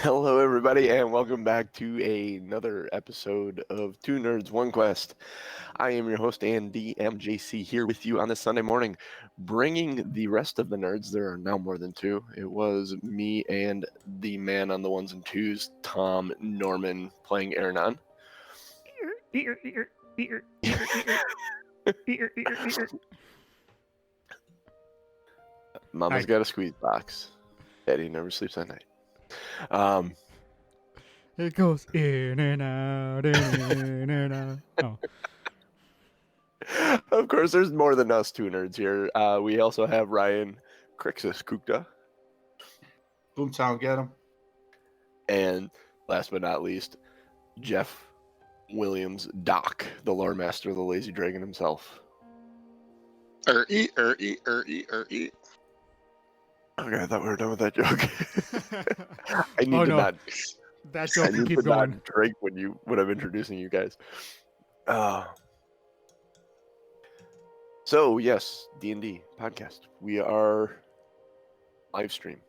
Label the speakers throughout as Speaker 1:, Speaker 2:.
Speaker 1: Hello, everybody, and welcome back to another episode of Two Nerds, One Quest. I am your host and DMJC here with you on this Sunday morning, bringing the rest of the nerds. There are now more than two. It was me and the man on the ones and twos, Tom Norman, playing Ernan. Mama's
Speaker 2: Hi.
Speaker 1: got a squeeze box. Daddy never sleeps at night. Um,
Speaker 2: It goes in and out, in and out. Oh,
Speaker 1: of course, there's more than us two nerds here. We also have Ryan Crixus Kukta.
Speaker 3: Boomtown, get him.
Speaker 1: And last but not least, Jeff Williams, Doc, the lore master of the Lazy Dragon himself.
Speaker 4: Okay,
Speaker 1: Okay, I thought we were done with that joke. I need
Speaker 2: Oh,
Speaker 1: to
Speaker 2: no.
Speaker 1: not.
Speaker 2: that
Speaker 1: I
Speaker 2: joke can
Speaker 1: need
Speaker 2: keep
Speaker 1: to not
Speaker 2: going.
Speaker 1: drink when I'm introducing you guys. So yes, D&D podcast. We are live stream,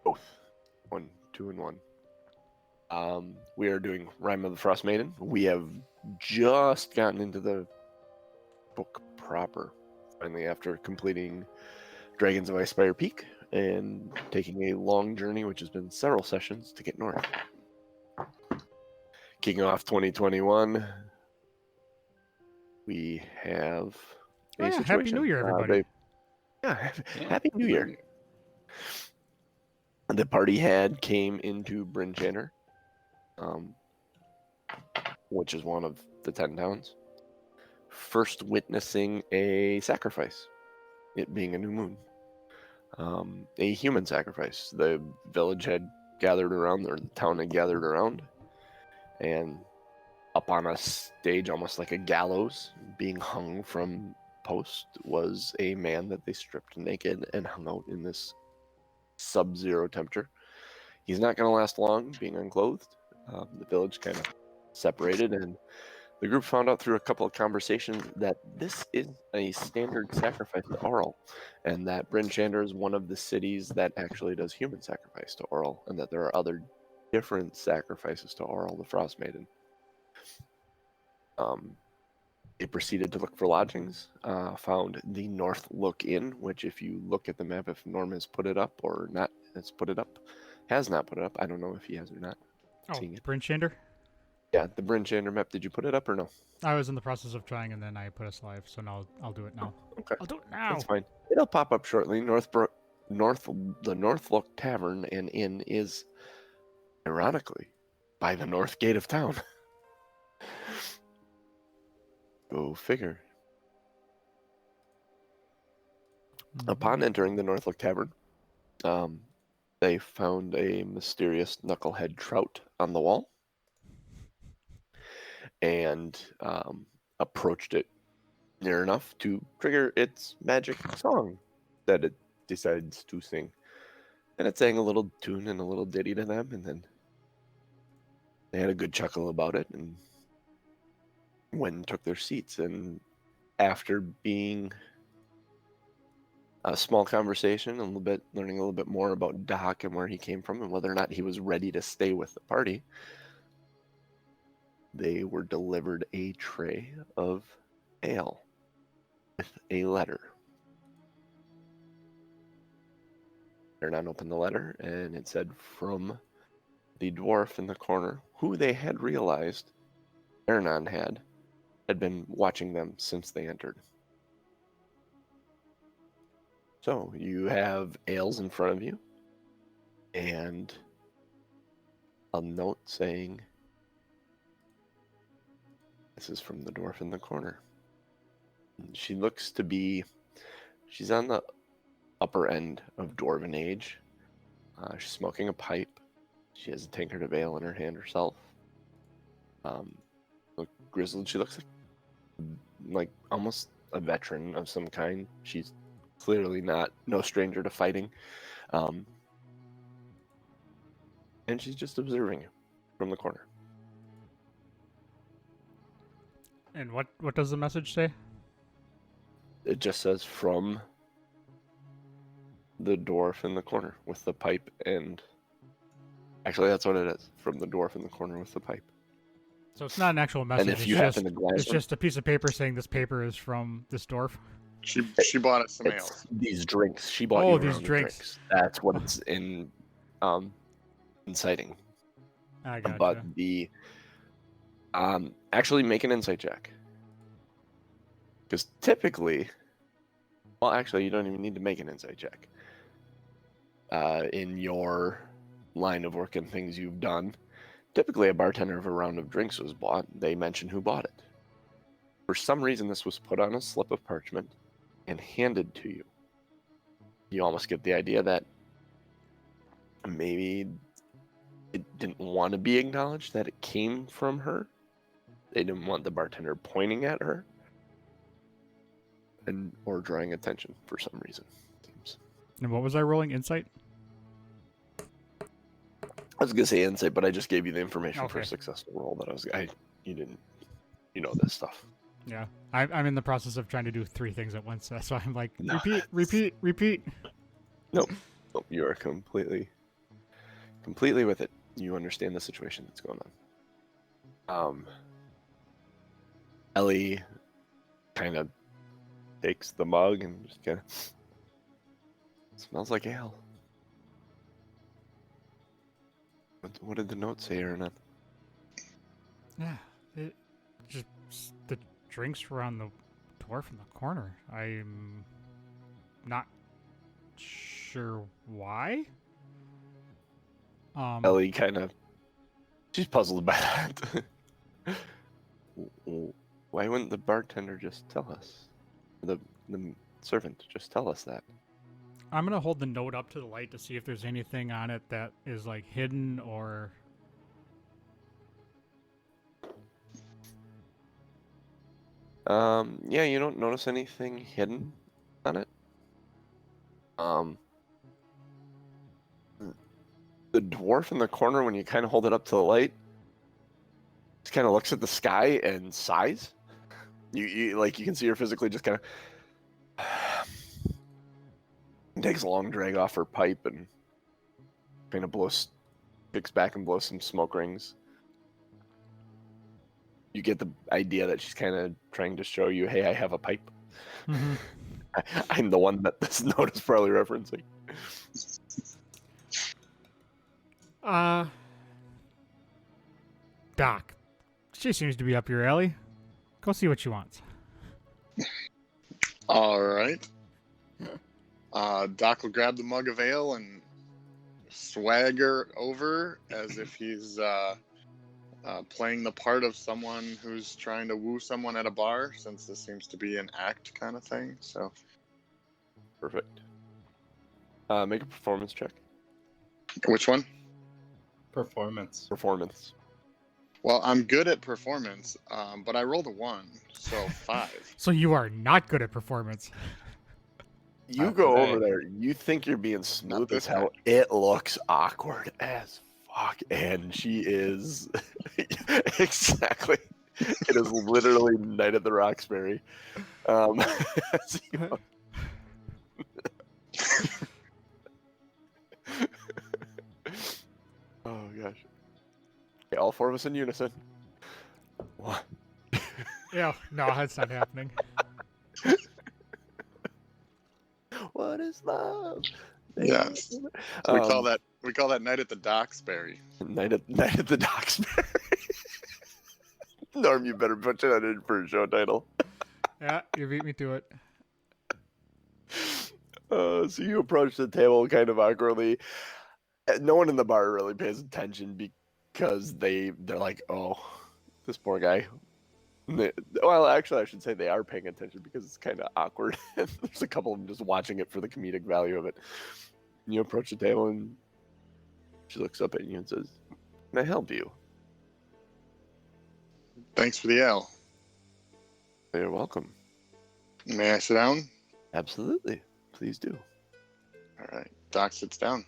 Speaker 1: both 1, 2, and 1. We are doing Rime of the Frost Maiden. We have just gotten into the book proper, finally, after completing Dragons of Icespire Peak and taking a long journey, which has been several sessions, to get north. Kicking off 2021, we have
Speaker 2: Oh,
Speaker 1: a
Speaker 2: yeah.
Speaker 1: situation.
Speaker 2: Happy New Year, everybody.
Speaker 1: Happy New Year. The party came into Bryn Janner, which is one of the 10 towns, first witnessing a sacrifice, it being a new moon. A human sacrifice. The village had gathered around, or the town had gathered around, and up on a stage, almost like a gallows, being hung from post, was a man that they stripped naked and hung out in this sub-zero temperature. He's not going to last long being unclothed. The village kind of separated, and the group found out through a couple of conversations that this is a standard sacrifice to Aurel, and that Bryn Shander is one of the cities that actually does human sacrifice to Aurel, and that there are other different sacrifices to Aurel, the Frost Maiden. They proceeded to look for lodgings, found the North Look Inn, which if you look at the map, if Norm has put it up or not has put it up, has not put it up, I don't know if he has or not.
Speaker 2: Oh,
Speaker 1: Seeing it.
Speaker 2: Bryn Shander?
Speaker 1: Yeah, the Bryn Shander map, did you put it up or no?
Speaker 2: I was in the process of trying, and then I put us live, so now I'll do it now.
Speaker 1: Okay.
Speaker 2: I'll do it now.
Speaker 1: That's fine. It'll pop up shortly. The North Look Tavern and Inn is, ironically, by the north gate of town. Go figure. Upon entering the North Look Tavern, they found a mysterious knucklehead trout on the wall and approached it near enough to trigger its magic song that it decides to sing. And it sang a little tune and a little ditty to them, and then they had a good chuckle about it and went and took their seats. And after being a small conversation, learning a little bit more about Doc and where he came from and whether or not he was ready to stay with the party, they were delivered a tray of ale with a letter. Ernan opened the letter, and it said from the dwarf in the corner, who they had realized Ernan had been watching them since they entered. So you have ales in front of you, and a note saying, this is from the dwarf in the corner. She looks to be, she's on the upper end of dwarven age. She's smoking a pipe. She has a tankard of ale in her hand herself. Grizzled. She looks like almost a veteran of some kind. She's clearly no stranger to fighting. And she's just observing you from the corner.
Speaker 2: And what does the message say?
Speaker 1: It just says from the dwarf in the corner with the pipe and Actually, that's what it is. From the dwarf in the corner with the pipe.
Speaker 2: So it's not an actual message.
Speaker 1: And if
Speaker 2: it's
Speaker 1: you
Speaker 2: just
Speaker 1: happen to glance
Speaker 2: it's just a piece of paper saying this paper is from this dwarf.
Speaker 4: She bought us some
Speaker 1: it's
Speaker 4: ales.
Speaker 1: these drinks. She bought
Speaker 2: Oh,
Speaker 1: you
Speaker 2: these
Speaker 1: around the
Speaker 2: drinks.
Speaker 1: That's what it's inciting.
Speaker 2: I gotcha.
Speaker 1: But the actually make an insight check. Because typically, well, actually, you don't even need to make an insight check. In your line of work and things you've done, typically a bartender of a round of drinks was bought. They mention who bought it. For some reason, this was put on a slip of parchment and handed to you. You almost get the idea that maybe it didn't want to be acknowledged that it came from her. They didn't want the bartender pointing at her or drawing attention for some reason. Seems.
Speaker 2: And what was I rolling? Insight?
Speaker 1: I was gonna say insight, but I just gave you the information for a
Speaker 2: Okay.
Speaker 1: successful roll. You didn't, this stuff.
Speaker 2: Yeah. I'm in the process of trying to do 3 things at once, so I'm like,
Speaker 1: No,
Speaker 2: repeat.
Speaker 1: Nope, you are completely with it. You understand the situation that's going on. Ellie kind of takes the mug and just kind of smells like ale. What did the note say, Aaron?
Speaker 2: Yeah. It just the drinks were on the dwarf in the corner. I'm not sure why.
Speaker 1: Ellie she's puzzled by that. Why wouldn't the bartender just tell us? The servant just tell us that?
Speaker 2: I'm gonna hold the note up to the light to see if there's anything on it that is like hidden or.
Speaker 1: Yeah, you don't notice anything hidden on it. The dwarf in the corner, when you kind of hold it up to the light, just kind of looks at the sky and sighs. You can see her physically just kind of takes a long drag off her pipe and kind of kicks back and blows some smoke rings. You get the idea that she's kind of trying to show you, hey, I have a pipe.
Speaker 2: Mhm.
Speaker 1: I'm the one that this note is probably referencing.
Speaker 2: Doc. She seems to be up your alley. Go see what she wants.
Speaker 4: All right. Doc will grab the mug of ale and swagger over as if he's playing the part of someone who's trying to woo someone at a bar, since this seems to be an act kind of thing. So
Speaker 1: Perfect. Make a performance check.
Speaker 4: which one?
Speaker 3: Performance.
Speaker 1: Performance.
Speaker 4: Well, I'm good at performance, but I rolled a 1, so 5.
Speaker 2: So you are not good at performance.
Speaker 1: You
Speaker 3: Not
Speaker 1: go
Speaker 3: today.
Speaker 1: over there. You think you're being smooth
Speaker 4: this
Speaker 1: as hell.
Speaker 4: time.
Speaker 1: It looks awkward as fuck, and she is exactly. It is literally Night at the Roxbury. as you- oh gosh. Okay, all 4 of us in unison. What?
Speaker 2: Yeah, no, that's not happening.
Speaker 1: What is love?
Speaker 4: Yes. We call that night at the Docksbury.
Speaker 1: Night at the Docksbury. Norm, you better put that in for a show title.
Speaker 2: Yeah, you beat me to it.
Speaker 1: So you approach the table kind of awkwardly. No one in the bar really pays attention because they're like, oh, this poor guy. Well, actually, I should say they are paying attention because it's kind of awkward. There's a couple of them just watching it for the comedic value of it. You approach the table and she looks up at you and says, "Can I help you?"
Speaker 4: Thanks for the ale.
Speaker 1: You're welcome.
Speaker 4: May I sit down?
Speaker 1: Absolutely. Please do.
Speaker 4: All right. Doc sits down.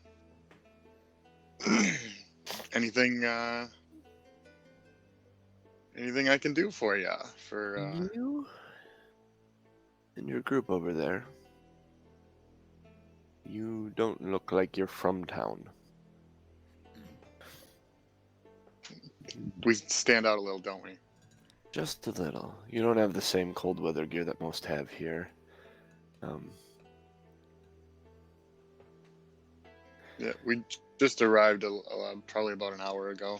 Speaker 4: Anything I can do for you?
Speaker 1: You and your group over there, you don't look like you're from town.
Speaker 4: We stand out a little, don't we?
Speaker 1: Just a little. You don't have the same cold weather gear that most have here.
Speaker 4: Yeah, we just arrived probably about an hour ago.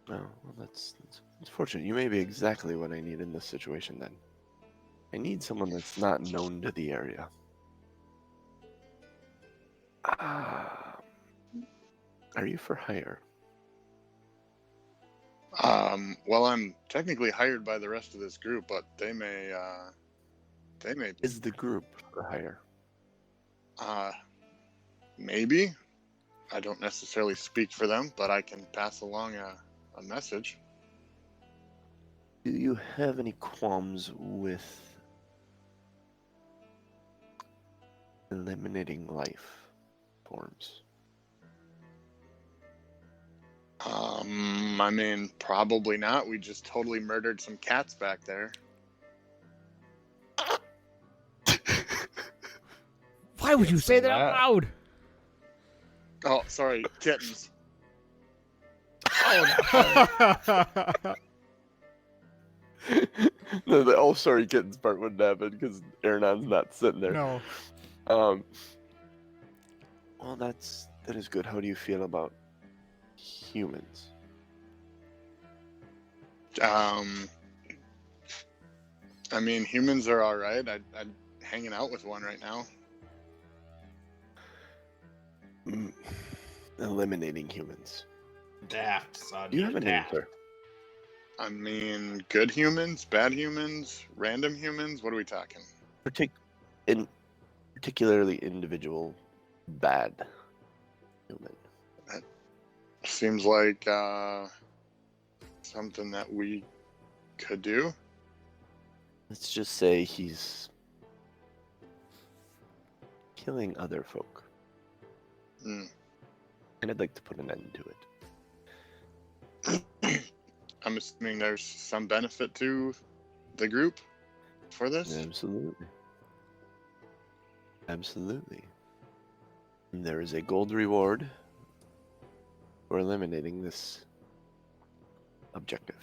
Speaker 1: Oh, well, that's fortunate. You may be exactly what I need in this situation then. I need someone that's not known to the area. Are you for hire?
Speaker 4: Well, I'm technically hired by the rest of this group, but they may.
Speaker 1: Is the group for hire?
Speaker 4: Maybe. I don't necessarily speak for them, but I can pass along a message.
Speaker 1: Do you have any qualms with eliminating life forms?
Speaker 4: I mean, probably not. We just totally murdered some cats back there.
Speaker 2: Why would you say that out loud?
Speaker 4: Oh, sorry, kittens.
Speaker 1: No, the oh sorry kittens part wouldn't happen because Aaronon's not sitting there.
Speaker 2: No.
Speaker 1: Well, that is good. How do you feel about humans?
Speaker 4: I mean, humans are all right. I'm hanging out with one right now.
Speaker 1: Eliminating humans.
Speaker 5: Daft, son.
Speaker 1: Do you have a name,
Speaker 5: daft.
Speaker 1: sir?
Speaker 4: I mean, good humans, bad humans, random humans. What are we talking?
Speaker 1: Particularly individual bad human.
Speaker 4: Seems like something that we could do.
Speaker 1: Let's just say he's killing other folk.
Speaker 4: Mm.
Speaker 1: And I'd like to put an end to it.
Speaker 4: I'm assuming there's some benefit to the group for this.
Speaker 1: Absolutely. Absolutely. And there is a gold reward for eliminating this objective.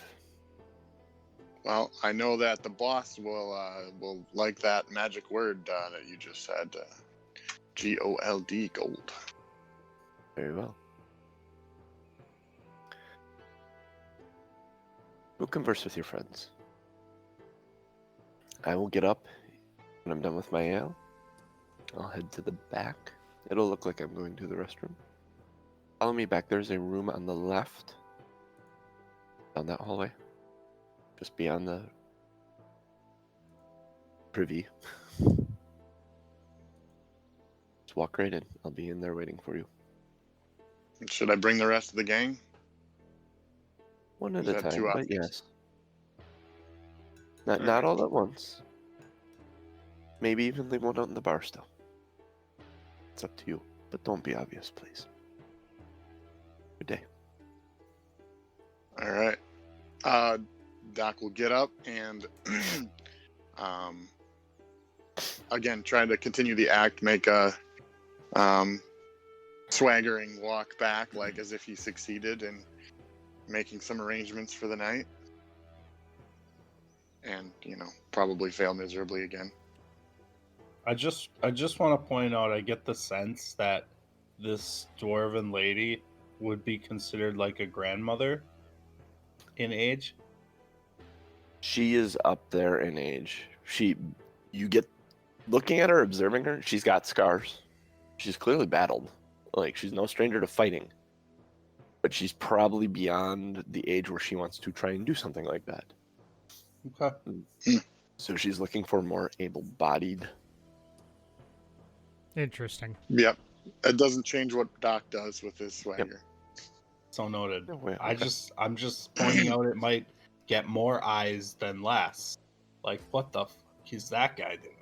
Speaker 4: Well, I know that the boss will like that magic word that you just said. GOLD, gold.
Speaker 1: Very well. We'll converse with your friends. I will get up when I'm done with my ale. I'll head to the back. It'll look like I'm going to the restroom. Follow me back. There's a room on the left. Down that hallway. Just beyond the privy. Just walk right in. I'll be in there waiting for you.
Speaker 4: Should I bring the rest of the gang?
Speaker 1: One at
Speaker 4: Is
Speaker 1: a
Speaker 4: that
Speaker 1: time,
Speaker 4: two
Speaker 1: but
Speaker 4: options?
Speaker 1: yes. Not all at once. Maybe even leave one out in the bar still. It's up to you, but don't be obvious, please. Good day.
Speaker 4: All right. Doc will get up and again try to continue the act, make a swaggering walk back, like as if he succeeded in making some arrangements for the night, and probably fail miserably again.
Speaker 3: I just want to point out, I get the sense that this dwarven lady would be considered like a grandmother in age.
Speaker 1: She is up there in age. You get looking at her, observing her, she's got scars. She's clearly battled. Like, she's no stranger to fighting. But she's probably beyond the age where she wants to try and do something like that.
Speaker 3: Okay.
Speaker 1: So she's looking for more able-bodied.
Speaker 2: Interesting.
Speaker 4: Yep. It doesn't change what Doc does with his swagger.
Speaker 3: So noted.
Speaker 1: No way,
Speaker 3: I'm just pointing out it might get more eyes than less. Like, what the fuck is that guy doing?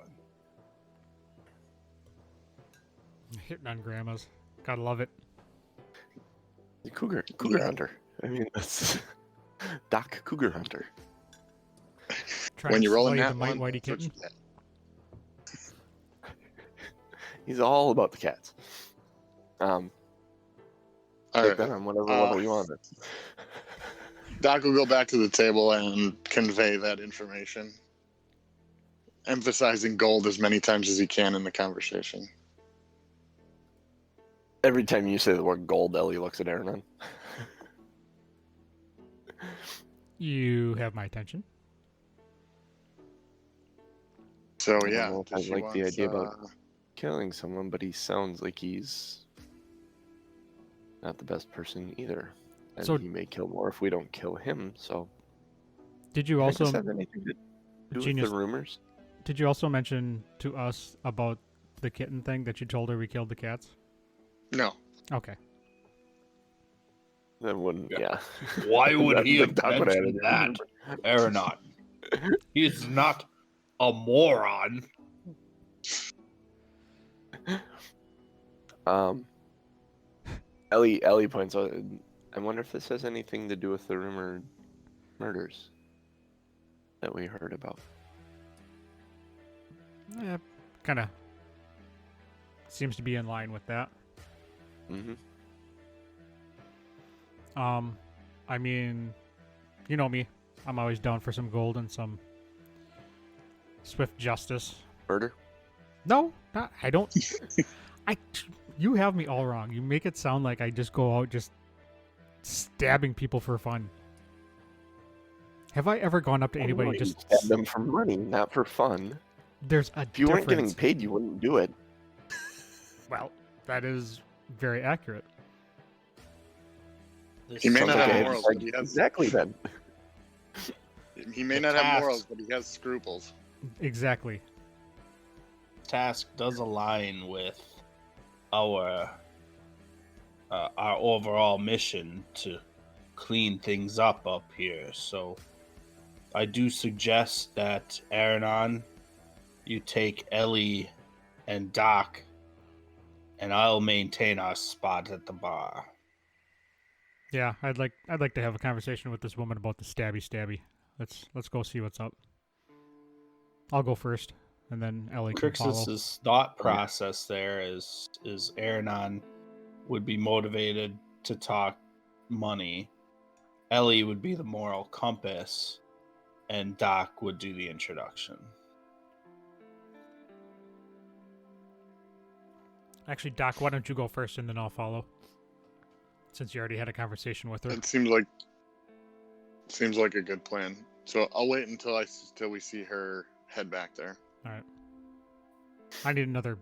Speaker 2: Hitting on grandmas. Gotta love it.
Speaker 1: The Cougar Hunter. I mean, that's Doc Cougar Hunter.
Speaker 2: Trying
Speaker 4: When
Speaker 2: to
Speaker 4: you're rolling
Speaker 2: slay
Speaker 4: that
Speaker 2: the mighty
Speaker 4: one,
Speaker 2: whitey
Speaker 4: that's what you
Speaker 2: kitten.
Speaker 4: get.
Speaker 1: He's all about the cats.
Speaker 4: All
Speaker 1: Take
Speaker 4: right.
Speaker 1: that on whatever level you want it.
Speaker 4: Doc will go back to the table and convey that information, emphasizing gold as many times as he can in the conversation.
Speaker 1: Every time you say the word gold, Ellie looks at Aaron.
Speaker 2: You have my attention.
Speaker 4: So
Speaker 1: I don't
Speaker 4: yeah,
Speaker 1: know if I
Speaker 4: she
Speaker 1: like the
Speaker 4: wants,
Speaker 1: idea about killing someone, but he sounds like he's not the best person either. And
Speaker 2: So-
Speaker 1: he may kill more if we don't kill him, so...
Speaker 2: Did you
Speaker 1: I think this
Speaker 2: also,
Speaker 1: has anything to do
Speaker 2: Genius,
Speaker 1: with the rumors?
Speaker 2: did you also mention to us about the kitten thing that you told her we killed the cats?
Speaker 4: no.
Speaker 2: Okay.
Speaker 1: That wouldn't, yeah.
Speaker 3: Why would
Speaker 1: I
Speaker 3: he
Speaker 1: think
Speaker 3: have
Speaker 1: Doc would add
Speaker 3: mentioned
Speaker 1: it
Speaker 3: that,
Speaker 1: in.
Speaker 3: Aranon? He's not a moron.
Speaker 1: Ellie points out, I wonder if this has anything to do with the rumored murders that we heard about.
Speaker 2: Yeah, kind of seems to be in line with that.
Speaker 1: Mm-hmm.
Speaker 2: I mean, you know me. I'm always down for some gold and some swift justice.
Speaker 1: Murder?
Speaker 2: No, not, I don't. You have me all wrong. You make it sound like I just go out just stabbing people for fun. Have I ever gone up to anybody and just
Speaker 1: stab them for money, not for fun.
Speaker 2: There's a
Speaker 1: If you weren't getting
Speaker 2: difference.
Speaker 1: paid, you wouldn't do it.
Speaker 2: Well, that is very accurate.
Speaker 4: He may
Speaker 1: Sounds
Speaker 4: not
Speaker 1: like
Speaker 4: have
Speaker 1: a-
Speaker 4: morals,
Speaker 1: like,
Speaker 4: but he has.
Speaker 1: exactly then.
Speaker 4: He may
Speaker 3: The
Speaker 4: not have
Speaker 3: task.
Speaker 4: morals, but he has scruples.
Speaker 2: Exactly.
Speaker 3: Task does align with our overall mission to clean things up here. So I do suggest that Aranon, you take Ellie and Doc, and I'll maintain our spot at the bar.
Speaker 2: Yeah, I'd like to have a conversation with this woman about the stabby. Let's go see what's up. I'll go first, and then Ellie can follow.
Speaker 3: Crixus's thought process there is Aranon would be motivated to talk money. Ellie would be the moral compass, and Doc would do the introduction.
Speaker 2: Actually, Doc, why don't you go first, and then I'll follow. Since you already had a conversation with her.
Speaker 4: It seems like a good plan. So I'll wait until we see her head back there.
Speaker 2: All right. I need another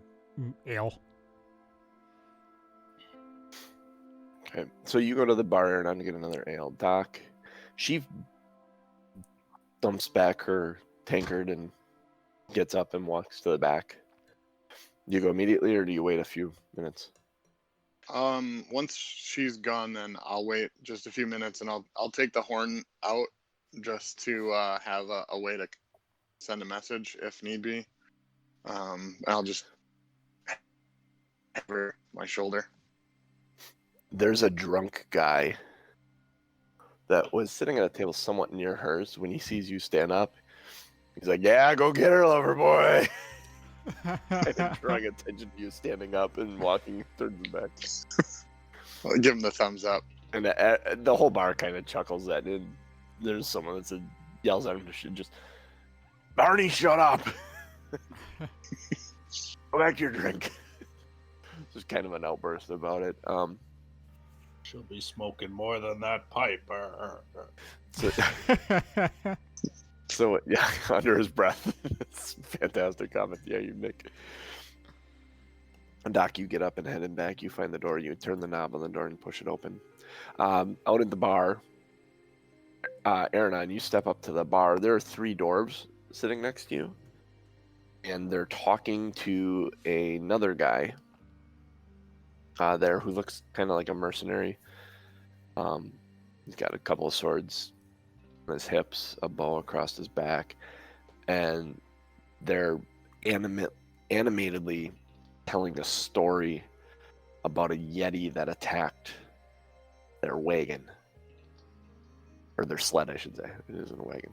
Speaker 2: ale.
Speaker 1: Okay, so you go to the bar and I'm gonna get another ale. Doc, she dumps back her tankard and gets up and walks to the back. Do you go immediately or do you wait a few minutes?
Speaker 4: Once she's gone, then I'll wait just a few minutes, and I'll take the horn out just to have a way to send a message if need be. I'll just over my shoulder.
Speaker 1: There's a drunk guy that was sitting at a table somewhat near hers. When he sees you stand up, he's like, "Yeah, go get her, lover boy." And drawing attention to you standing up and walking towards the back.
Speaker 4: I'll give him the thumbs up.
Speaker 1: And the whole bar kind of chuckles at it. There's someone that yells at him to just, "Barney, shut up! Go back to your drink." Just kind of an outburst about it.
Speaker 3: She'll be smoking more than that pipe.
Speaker 1: So yeah, under his breath. It's a fantastic comment. Yeah, you Nick. And Doc, you get up and heading back. You find the door. You turn the knob on the door and push it open. Out at the bar, Aranon, you step up to the bar. There are 3 dwarves sitting next to you, and they're talking to another guy there who looks kind of like a mercenary. He's got a couple of swords on his hips, a bow across his back, and they're animatedly telling a story about a Yeti that attacked their wagon. Or their sled, I should say. It isn't a wagon.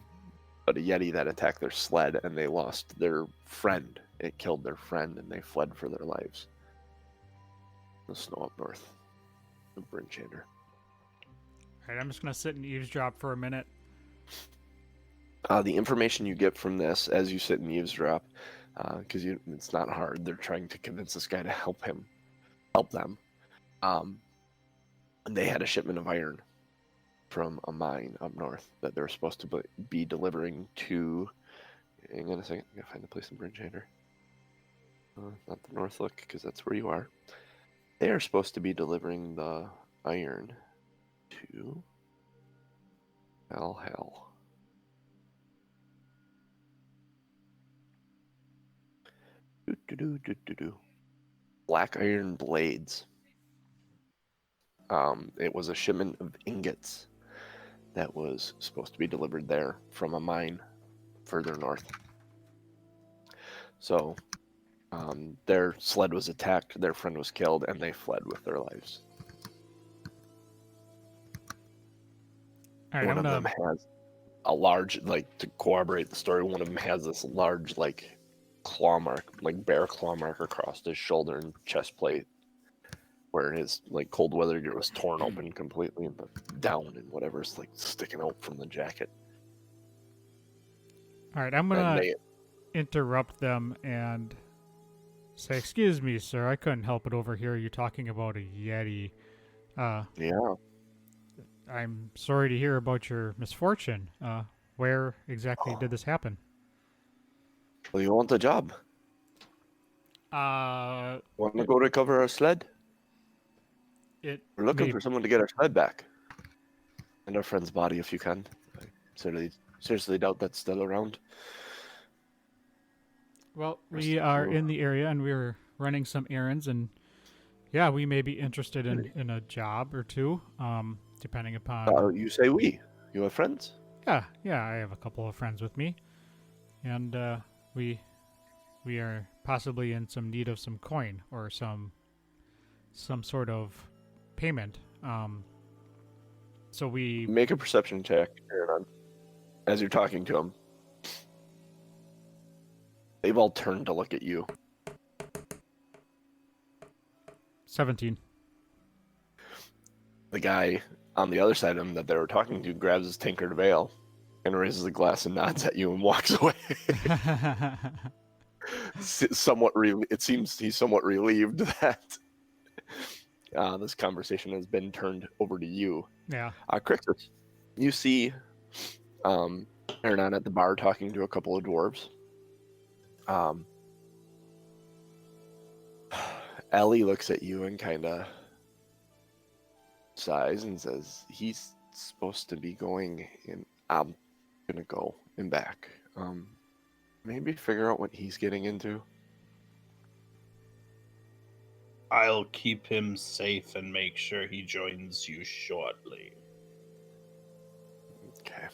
Speaker 1: But a Yeti that attacked their sled, and they lost their friend. It killed their friend, and they fled for their lives. The snow up north of Brinchander.
Speaker 2: All right, I'm just gonna sit and eavesdrop for a minute.
Speaker 1: The information you get from this as you sit and eavesdrop, because it's not hard. They're trying to convince this guy to help them. And they had a shipment of iron from a mine up north that they're supposed to be delivering to. Hang on a second, I gotta find the place in Bridgehander. Not the Northlook, because that's where you are. They are supposed to be delivering the iron to hell. Black iron blades. It was a shipment of ingots that was supposed to be delivered there from a mine further north. So their sled was attacked, their friend was killed, and they fled with their lives.
Speaker 2: All right,
Speaker 1: One
Speaker 2: I'm
Speaker 1: of them
Speaker 2: gonna.
Speaker 1: has a large, like, to corroborate the story, one of them has this large, like, claw mark, like bear claw mark across his shoulder and chest plate, where his, like, cold weather gear was torn open completely, and the down and whatever's, like, sticking out from the jacket.
Speaker 2: All right, I'm
Speaker 1: And
Speaker 2: gonna
Speaker 1: they,
Speaker 2: interrupt them and say, "Excuse me, sir. I couldn't help but overhear you talking about a yeti.
Speaker 1: yeah,
Speaker 2: I'm sorry to hear about your misfortune. Where exactly did this happen?"
Speaker 1: well, you want the job? Want to
Speaker 2: It,
Speaker 1: go recover our sled?
Speaker 2: it
Speaker 1: We're looking
Speaker 2: may
Speaker 1: for someone to get our sled back. And our friend's body, if you can. I seriously doubt that's still around.
Speaker 2: Well,
Speaker 1: Rest
Speaker 2: we
Speaker 1: in
Speaker 2: are
Speaker 1: peace.
Speaker 2: in the area and we're running some errands, and yeah, we may be interested in a job or two, depending upon.
Speaker 1: You say we. You have friends?
Speaker 2: Yeah, I have a couple of friends with me, and we we are possibly in some need of some coin or some sort of payment. So we
Speaker 1: Make a perception check, Aaron, as you're talking to them. They've all turned to look at you.
Speaker 2: 17.
Speaker 1: The guy on the other side of him that they were talking to grabs his tankard of ale and raises a glass and nods at you and walks away. It seems he's somewhat relieved that this conversation has been turned over to you.
Speaker 2: Yeah.
Speaker 1: Crixus, you see Aaron at the bar talking to a couple of dwarves. Ellie looks at you and kind of sighs and says, "He's supposed to be going, and I'm gonna go and back. Maybe figure out what he's getting into."
Speaker 3: I'll keep him safe and make sure he joins you shortly.
Speaker 1: Okay.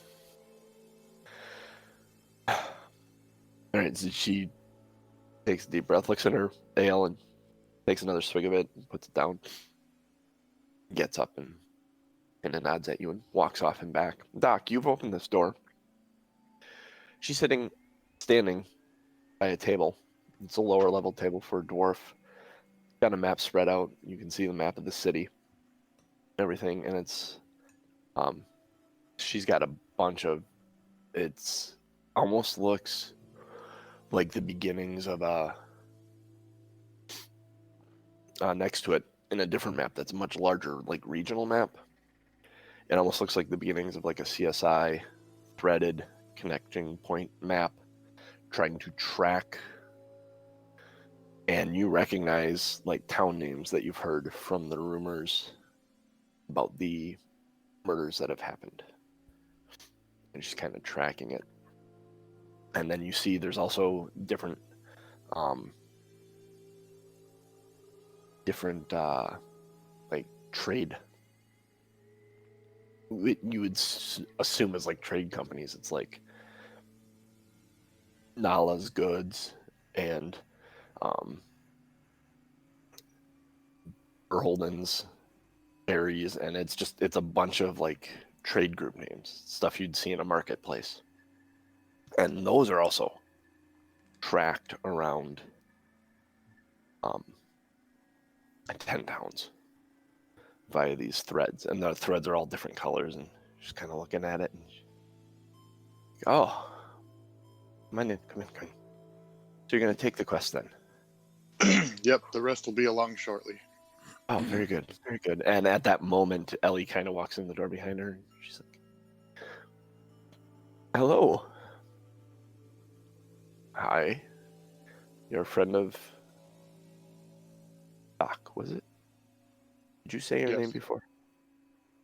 Speaker 1: All right. So she takes a deep breath, looks at her ale, and takes another swig of it, and puts it down. Gets up and then nods at you and walks off and back. Doc, you've opened this door. She's standing by a table. It's a lower level table for a dwarf. Got a map spread out. You can see the map of the city, everything, and it's she's got a bunch of, it's almost looks like the beginnings of next to it in a different map that's a much larger, like, regional map. It almost looks like the beginnings of like a CSI threaded connecting point map trying to track, and you recognize like town names that you've heard from the rumors about the murders that have happened, and just kind of tracking it. And then you see there's also different like trade, you would assume as like trade companies. It's like Nala's goods and Berholden's berries, and it's a bunch of like trade group names, stuff you'd see in a marketplace, and those are also tracked around 10 towns. via these threads, and the threads are all different colors, and just kind of looking at it. And oh, come on in, come in, come in. So you're gonna take the quest then?
Speaker 4: Yep, the rest will be along shortly.
Speaker 1: Oh, very good, very good. And at that moment, Ellie kind of walks in the door behind her, and she's like, "Hello, hi, you're a friend of Doc, was it? Did you say her
Speaker 4: Yes.
Speaker 1: name before?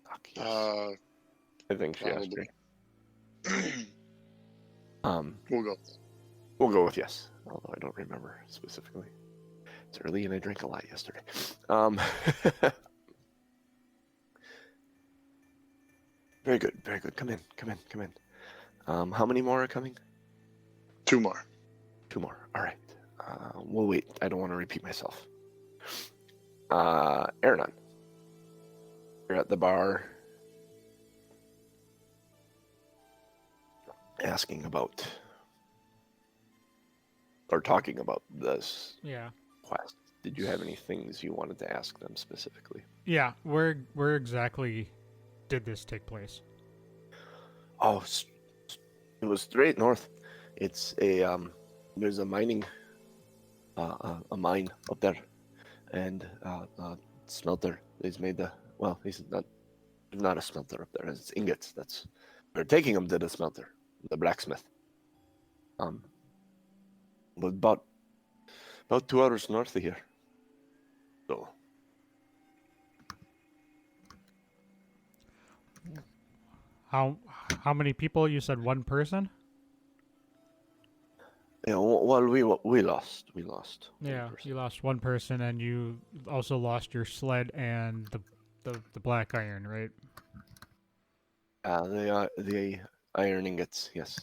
Speaker 1: Doc, yes. I think she asked me.
Speaker 4: Probably. We'll go.
Speaker 1: We'll go with yes, although I don't remember specifically. It's early and I drank a lot yesterday. Very good, very good. Come in, come in, come in. How many more are coming?
Speaker 4: 2 more.
Speaker 1: 2 more. All right. We'll wait. I don't want to repeat myself. Aranon, you're at the bar asking about or talking about this
Speaker 2: Yeah.
Speaker 1: quest. Did you have any things you wanted to ask them specifically?
Speaker 2: Yeah. Where exactly did this take place?
Speaker 1: Oh, it was straight north. It's a there's a mining a mine up there, and smelter. He's made the he's not. There's not a smelter up there. It's ingots. They're taking them to the smelter, the blacksmith. But about 2 hours north of here. So
Speaker 2: How many people? You said one person?
Speaker 1: yeah, well, we lost. one
Speaker 2: Yeah,
Speaker 1: person.
Speaker 2: you lost one person, and you also lost your sled and the black iron, right?
Speaker 1: The iron ingots. Yes.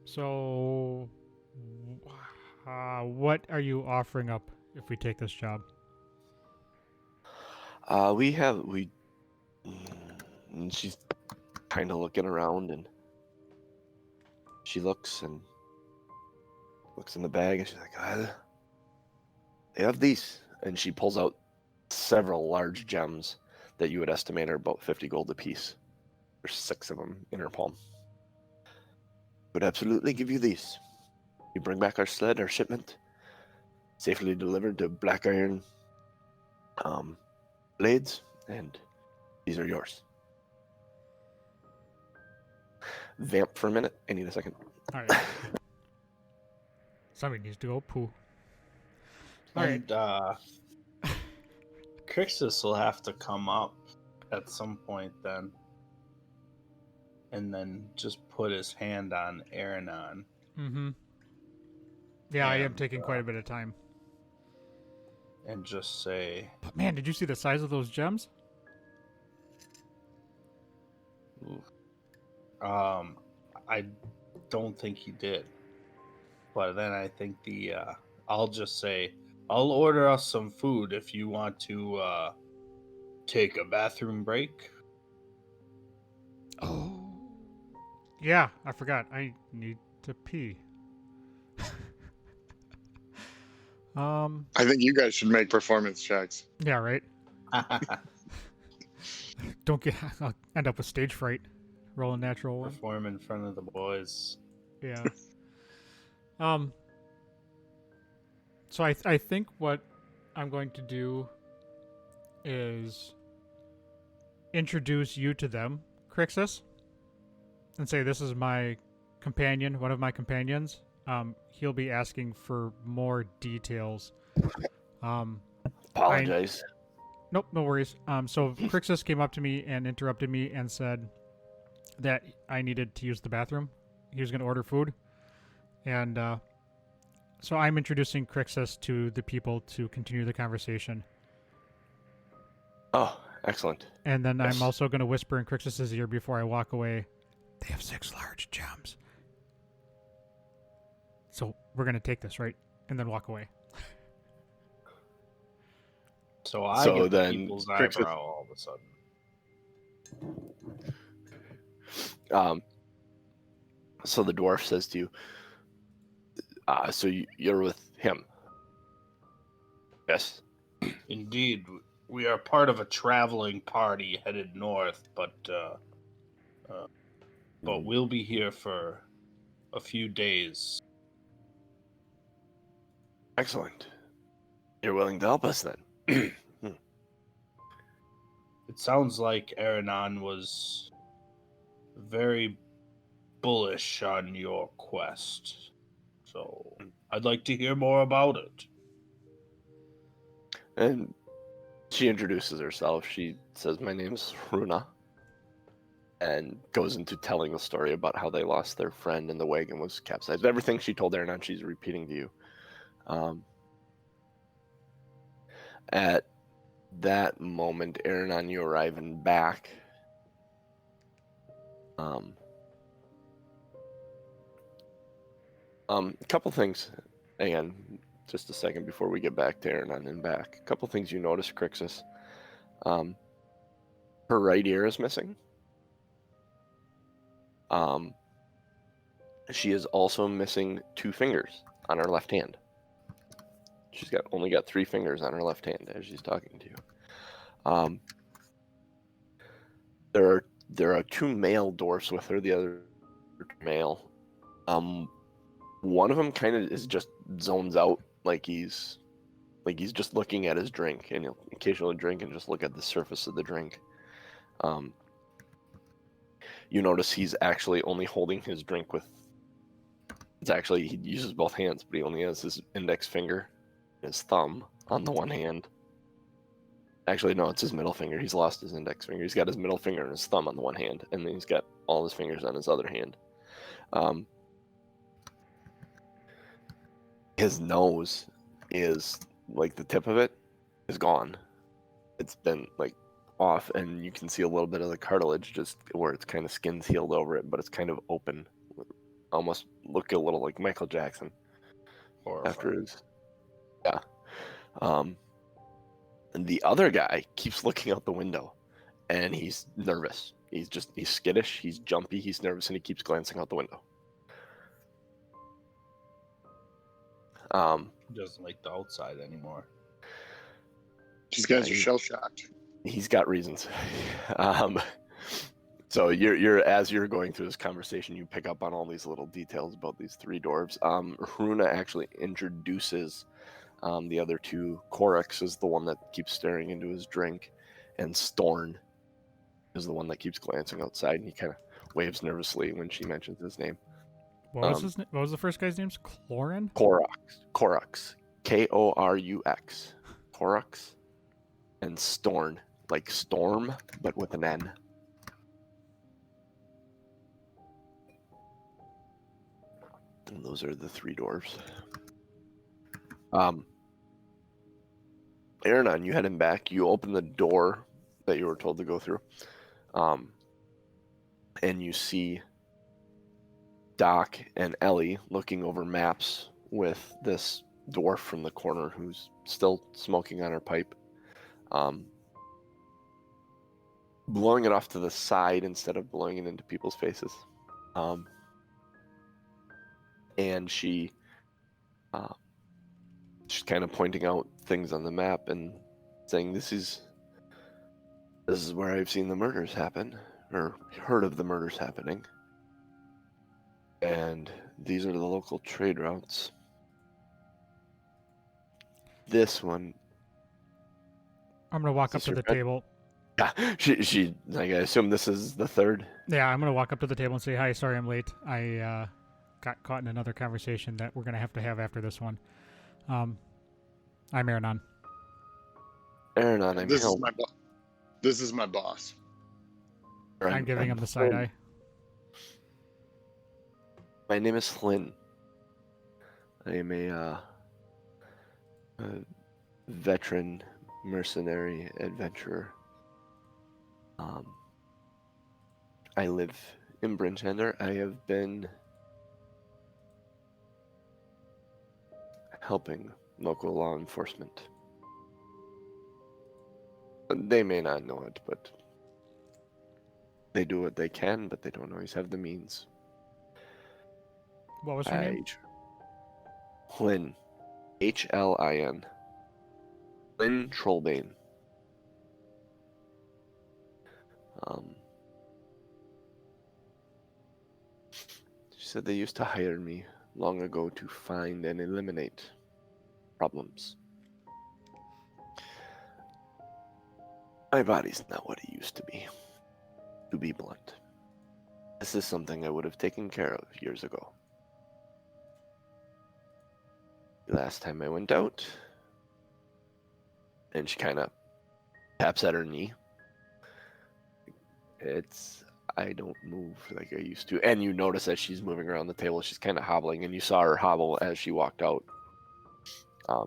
Speaker 2: So, what are you offering up if we take this job?
Speaker 1: We. And she's kind of looking around, and she looks in the bag, and she's like, they have these, and she pulls out several large gems that you would estimate are about 50 gold apiece. There's 6 of them in her palm. Would absolutely give you these. You bring back our sled, our shipment, safely delivered to Black Iron blades, and these are yours. Vamp for a minute. I need a second.
Speaker 2: All right. Somebody needs to go poo. All right.
Speaker 3: And Crixus will have to come up at some point then. And then just put his hand on Aranon.
Speaker 2: Mm-hmm. Yeah, I am
Speaker 3: And,
Speaker 2: taking quite a bit of time.
Speaker 3: And just say,
Speaker 2: But man, did you see the size of those gems?
Speaker 3: I don't think he did. But then I think I'll just say, I'll order us some food if you want to take a bathroom break.
Speaker 2: Oh. Yeah, I forgot. I need to pee.
Speaker 4: I think you guys should make performance checks.
Speaker 2: Yeah, right. Don't get. I'll end up with stage fright. Roll a natural one.
Speaker 3: Perform in front of the boys.
Speaker 2: Yeah. So I think what I'm going to do is introduce you to them, Crixus, and say this is my companion, one of my companions. He'll be asking for more details.
Speaker 1: Apologize.
Speaker 2: Nope, no worries. So Crixus came up to me and interrupted me and said that I needed to use the bathroom. He was going to order food. And so I'm introducing Crixus to the people to continue the conversation.
Speaker 1: Oh, excellent.
Speaker 2: And then
Speaker 1: Yes.
Speaker 2: I'm also going to whisper in Crixus's ear before I walk away, they have 6 large gems. So we're going to take this, right? And then walk away.
Speaker 3: So I
Speaker 1: So
Speaker 3: get the
Speaker 1: then
Speaker 3: people's
Speaker 1: Crixus-
Speaker 3: eyebrow all of a sudden.
Speaker 1: So the dwarf says to you, so you're with him? Yes.
Speaker 3: Indeed, We are part of a traveling party headed north, but we'll be here for a few days.
Speaker 1: Excellent. You're willing to help us then?
Speaker 3: It sounds like Aranon was very bullish on your quest, so I'd like to hear more about it.
Speaker 1: And she introduces herself. She says, "My name's Runa," and goes into telling the story about how they lost their friend and the wagon was capsized. Everything she told Aaron, she's repeating to you. At that moment, Aaron, you arriving back. A couple things. Again, just a second before we get back to Aaron and back. A couple things you notice, Crixus. Her right ear is missing. She is also missing 2 fingers on her left hand. She's only got 3 fingers on her left hand as she's talking to you. There are 2 male dwarfs with her. The other male. One of them kind of is just zones out, like he's just looking at his drink, and he'll occasionally drink and just look at the surface of the drink. You notice he's actually only holding his drink with. He uses both hands, but he only has his index finger, his thumb on the one hand. Actually, no, it's his middle finger. He's lost his index finger. He's got his middle finger and his thumb on the one hand, and then he's got all his fingers on his other hand. His nose is, like, the tip of it is gone. It's been, like, off, and you can see a little bit of the cartilage just where it's kind of skin's healed over it, but it's kind of open. Almost look a little like Michael Jackson. After his. Yeah. And the other guy keeps looking out the window, and he's nervous. He's skittish, he's jumpy, he's nervous, and he keeps glancing out the window.
Speaker 3: He doesn't like the outside anymore.
Speaker 4: These guys are shell shocked.
Speaker 1: He's got reasons. So you're as you're going through this conversation, you pick up on all these little details about these 3 dwarves. Runa actually introduces the other 2. Corax is the one that keeps staring into his drink, and Storn is the one that keeps glancing outside, and he kind of waves nervously when she mentions his name.
Speaker 2: What was the first guy's name? Clorin?
Speaker 1: Corax. Korux. Corax. And Storn, like storm, but with an N. And those are the 3 dwarves. Aranon, you heading back. You open the door that you were told to go through. And you see Doc and Ellie looking over maps with this dwarf from the corner who's still smoking on her pipe. Blowing it off to the side instead of blowing it into people's faces. And she's kind of pointing out things on the map and saying, this is where I've seen the murders happen, or heard of the murders happening. And these are the local trade routes. This one.
Speaker 2: I'm gonna walk up to the table.
Speaker 1: Yeah, she like, I assume this is the 3rd.
Speaker 2: Yeah, I'm gonna walk up to the table and say, "Hi, sorry I'm late. I got caught in another conversation that we're gonna have to have after this one." I'm Aranon.
Speaker 1: Aranon, I'm Hill.
Speaker 4: This is my boss.
Speaker 2: I'm giving him the side eye.
Speaker 1: My name is Flynn. I am a veteran mercenary adventurer. I live in Brinchender. I have been helping local law enforcement. They may not know it, but they do what they can, but they don't always have the means.
Speaker 2: What was her name?
Speaker 1: Hlyn. Hlin. Hlyn Trollbane. She said they used to hire me long ago to find and eliminate problems. My body's not what it used to be blunt. This is something I would have taken care of years ago. The last time I went out, and she kind of taps at her knee. I don't move like I used to. And you notice as she's moving around the table, she's kind of hobbling, and you saw her hobble as she walked out. I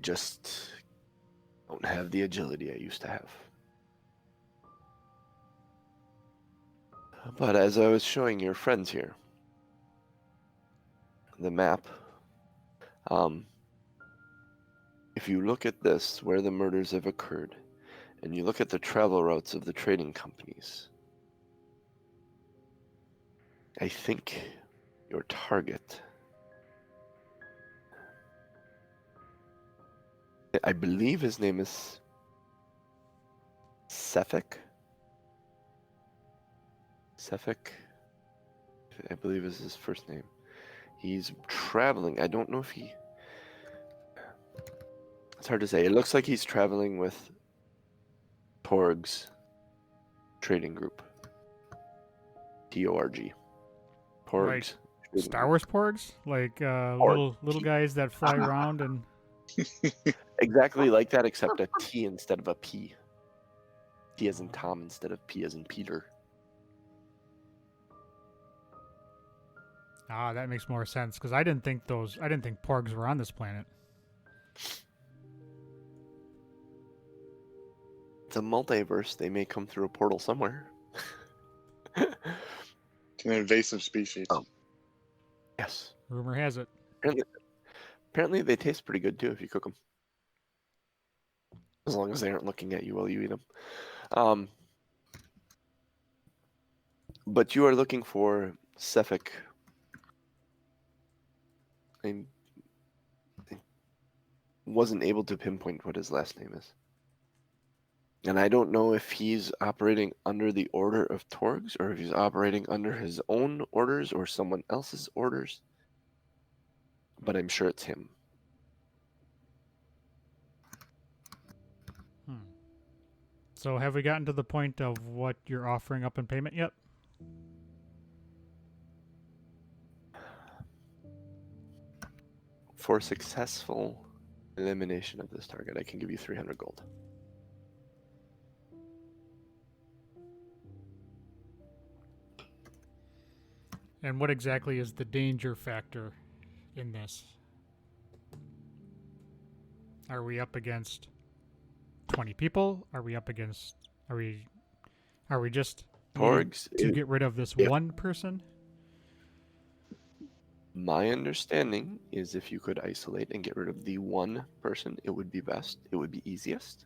Speaker 1: just don't have the agility I used to have. But as I was showing your friends here, the map, if you look at this, where the murders have occurred, and you look at the travel routes of the trading companies, I think your target, I believe his name is Sefik. Sefik, I believe is his first name. He's traveling. I don't know if he... It's hard to say. It looks like he's traveling with Torg's trading group. T-O-R-G. Torg's.
Speaker 2: Like
Speaker 1: trading
Speaker 2: Star
Speaker 1: group.
Speaker 2: Wars porgs, like
Speaker 1: Porg.
Speaker 2: little guys that fly around and.
Speaker 1: Exactly like that, except a T instead of a P. T as in Tom instead of P as in Peter.
Speaker 2: Ah, that makes more sense because I didn't think porgs were on this planet.
Speaker 1: It's a multiverse. They may come through a portal somewhere.
Speaker 4: It's an invasive species.
Speaker 1: Oh. Yes.
Speaker 2: Rumor has it.
Speaker 1: Apparently they taste pretty good too if you cook them. As long as they aren't looking at you while you eat them. But you are looking for Sefik. I wasn't able to pinpoint what his last name is. And I don't know if he's operating under the order of Torgs or if he's operating under his own orders or someone else's orders. But I'm sure it's him.
Speaker 2: So have we gotten to the point of what you're offering up in payment yet?
Speaker 1: For successful elimination of this target, I can give you 300 gold.
Speaker 2: And what exactly is the danger factor in this? Are we up against 20 people? Are we just
Speaker 1: Torgs,
Speaker 2: to get rid of this one person?
Speaker 1: My understanding is if you could isolate and get rid of the one person, it would be best. It would be easiest.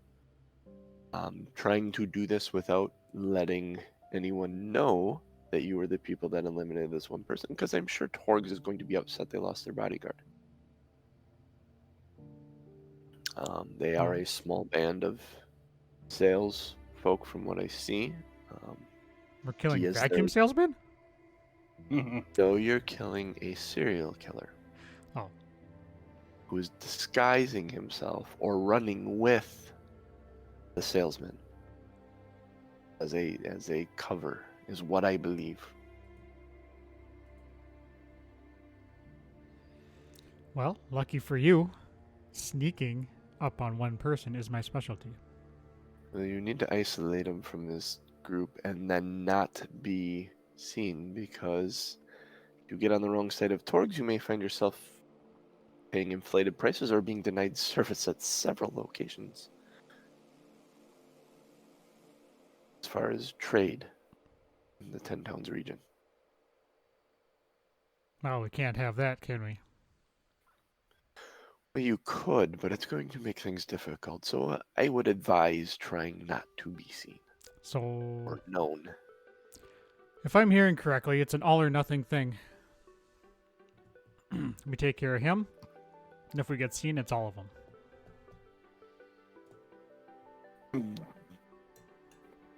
Speaker 1: Trying to do this without letting anyone know that you were the people that eliminated this one person, because I'm sure Torgs is going to be upset they lost their bodyguard. They are a small band of sales folk from what I see.
Speaker 2: We're killing
Speaker 1: is
Speaker 2: vacuum salesmen?
Speaker 1: So you're killing a serial killer.
Speaker 2: Oh.
Speaker 1: Who is disguising himself or running with the salesman as a cover, is what I believe.
Speaker 2: Well, lucky for you, sneaking up on one person is my specialty.
Speaker 1: Well, you need to isolate him from this group and then not be seen, because if you get on the wrong side of Torgs, you may find yourself paying inflated prices or being denied service at several locations. As far as trade in the 10 Towns region.
Speaker 2: Well, we can't have that, can we?
Speaker 1: Well, you could, but it's going to make things difficult. So I would advise trying not to be seen
Speaker 2: So,
Speaker 1: or known.
Speaker 2: if I'm hearing correctly, it's an all or nothing thing. We take care of him, and if we get seen, it's all of them.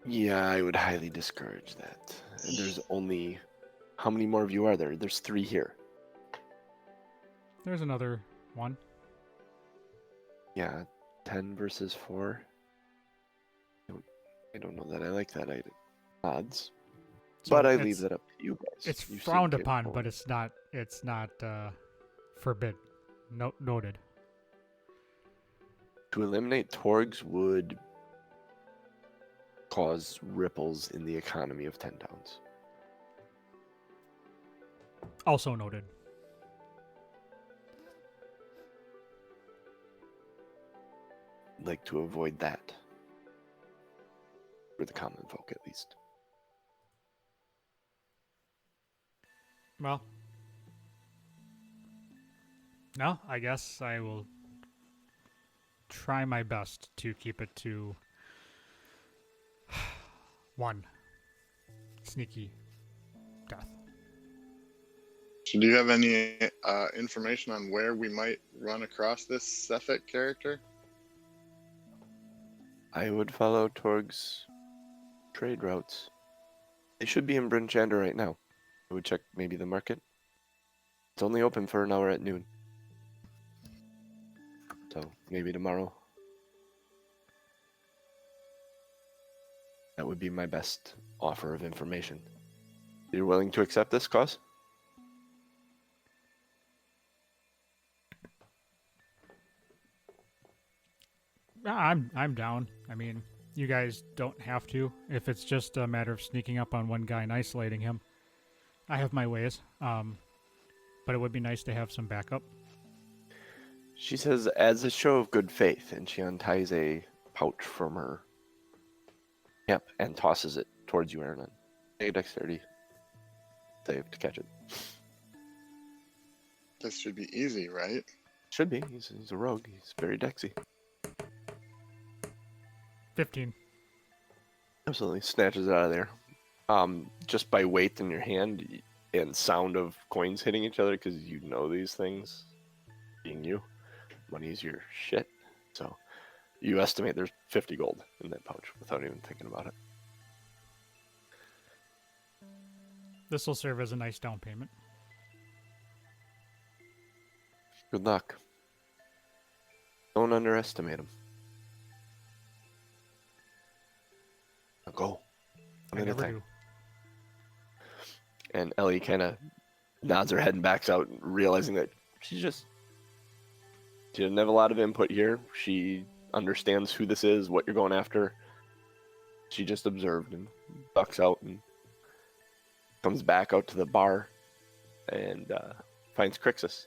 Speaker 1: Yeah, I would highly discourage that. There's only... How many more of you are there? There's 3 here.
Speaker 2: There's another one.
Speaker 1: Yeah, 10 versus 4. I don't know that I like that odds.
Speaker 2: So
Speaker 1: But I leave that up to you guys.
Speaker 2: It's
Speaker 1: You seem
Speaker 2: frowned upon,
Speaker 1: capable.
Speaker 2: but it's not. It's not forbid. Noted.
Speaker 1: To eliminate Torgs would cause ripples in the economy of 10 towns.
Speaker 2: Also noted.
Speaker 1: Like to avoid that. For the common folk, at least.
Speaker 2: Well, no, I guess I will try my best to keep it to 1 sneaky death.
Speaker 4: So do you have any information on where we might run across this Sefik character?
Speaker 1: I would follow Torg's trade routes. They should be in Bryn Shander right now. I would check maybe the market. It's only open for an hour at noon. So maybe tomorrow. That would be my best offer of information. You're willing to accept this cause?
Speaker 2: I'm down. I mean, you guys don't have to. If it's just a matter of sneaking up on one guy and isolating him, I have my ways. But it would be nice to have some backup.
Speaker 1: She says, as a show of good faith, and she unties a pouch from her hip and tosses it towards you, Aaron. Make a dexterity save to catch it.
Speaker 4: This should be easy, right?
Speaker 1: Should be. He's a rogue. He's very dexy.
Speaker 2: 15.
Speaker 1: Absolutely. Snatches it out of there. Just by weight in your hand and sound of coins hitting each other, because you know these things, being you, money's your shit. So you estimate there's 50 gold in that pouch without even thinking about it.
Speaker 2: This will serve as a nice down payment.
Speaker 1: Good luck. Don't underestimate him. Now go.
Speaker 2: I
Speaker 1: One at a
Speaker 2: never
Speaker 1: time.
Speaker 2: do.
Speaker 1: And Ellie kind of nods her head and backs out, realizing that she doesn't have a lot of input here. She understands who this is, what you're going after. She just observed and ducks out and comes back out to the bar and finds Crixus.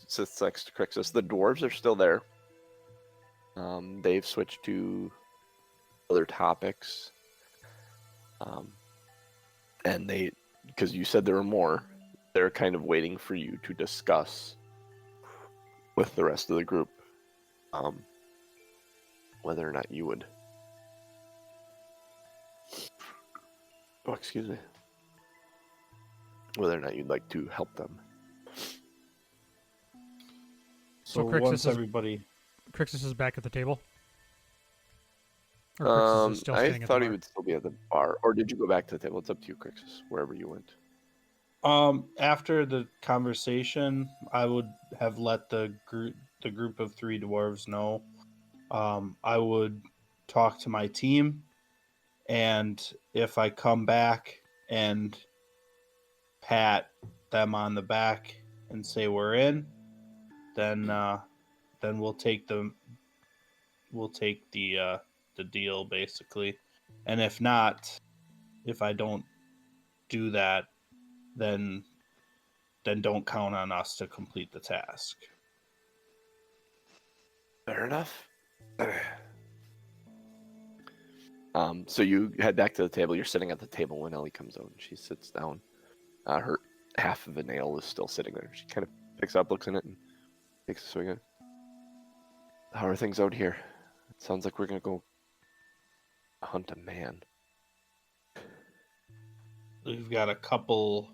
Speaker 1: Sits next to Crixus. The dwarves are still there. They've switched to other topics. And they, because you said there were more, they're kind of waiting for you to discuss with the rest of the group whether or not you would. Oh, excuse me. Whether or not you'd like to help them.
Speaker 2: So
Speaker 3: once everybody,
Speaker 2: Crixus is back at the table? Or Crixus is still
Speaker 1: I
Speaker 2: staying at the
Speaker 1: thought he
Speaker 2: bar?
Speaker 1: would still be at the bar. Or did you go back to the table? It's up to you, Crixus, wherever you went.
Speaker 3: after the conversation, I would have let the group of 3 dwarves know. I would talk to my team, and if I come back and pat them on the back and say we're in, then we'll take the deal basically. And if not, if I don't do that, then don't count on us to complete the task.
Speaker 1: Fair enough. So you head back to the table. You're sitting at the table when Ellie comes out and she sits down. Her half of a nail is still sitting there. She kind of picks up, looks in it, and takes a swing at it. How are things out here? It sounds like we're gonna go hunt a man.
Speaker 3: We've got a couple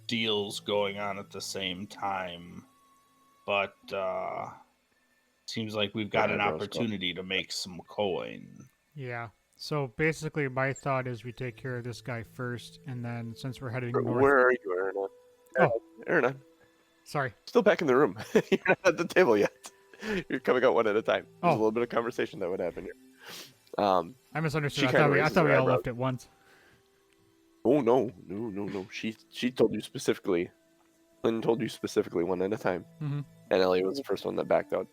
Speaker 3: deals going on at the same time. but seems like we've got an
Speaker 1: eyebrows go up.
Speaker 3: opportunity to make some coin.
Speaker 2: Yeah. So basically, my thought is we take care of this guy first, and then since we're heading north.
Speaker 1: Where are you, Aaron?
Speaker 2: Oh,
Speaker 1: Aaron,
Speaker 2: sorry.
Speaker 1: still back in the room. You're not at the table yet. You're coming out one at a time. There's a
Speaker 2: Oh.
Speaker 1: little bit of conversation that would happen here.
Speaker 2: I misunderstood.
Speaker 1: She
Speaker 2: I
Speaker 1: kinda
Speaker 2: thought we
Speaker 1: raises her
Speaker 2: all
Speaker 1: eyebrows.
Speaker 2: left at once.
Speaker 1: Oh no. She told you specifically. Lynn told you specifically one at a time,
Speaker 2: Mhm.
Speaker 1: and Ellie was the first one that backed out.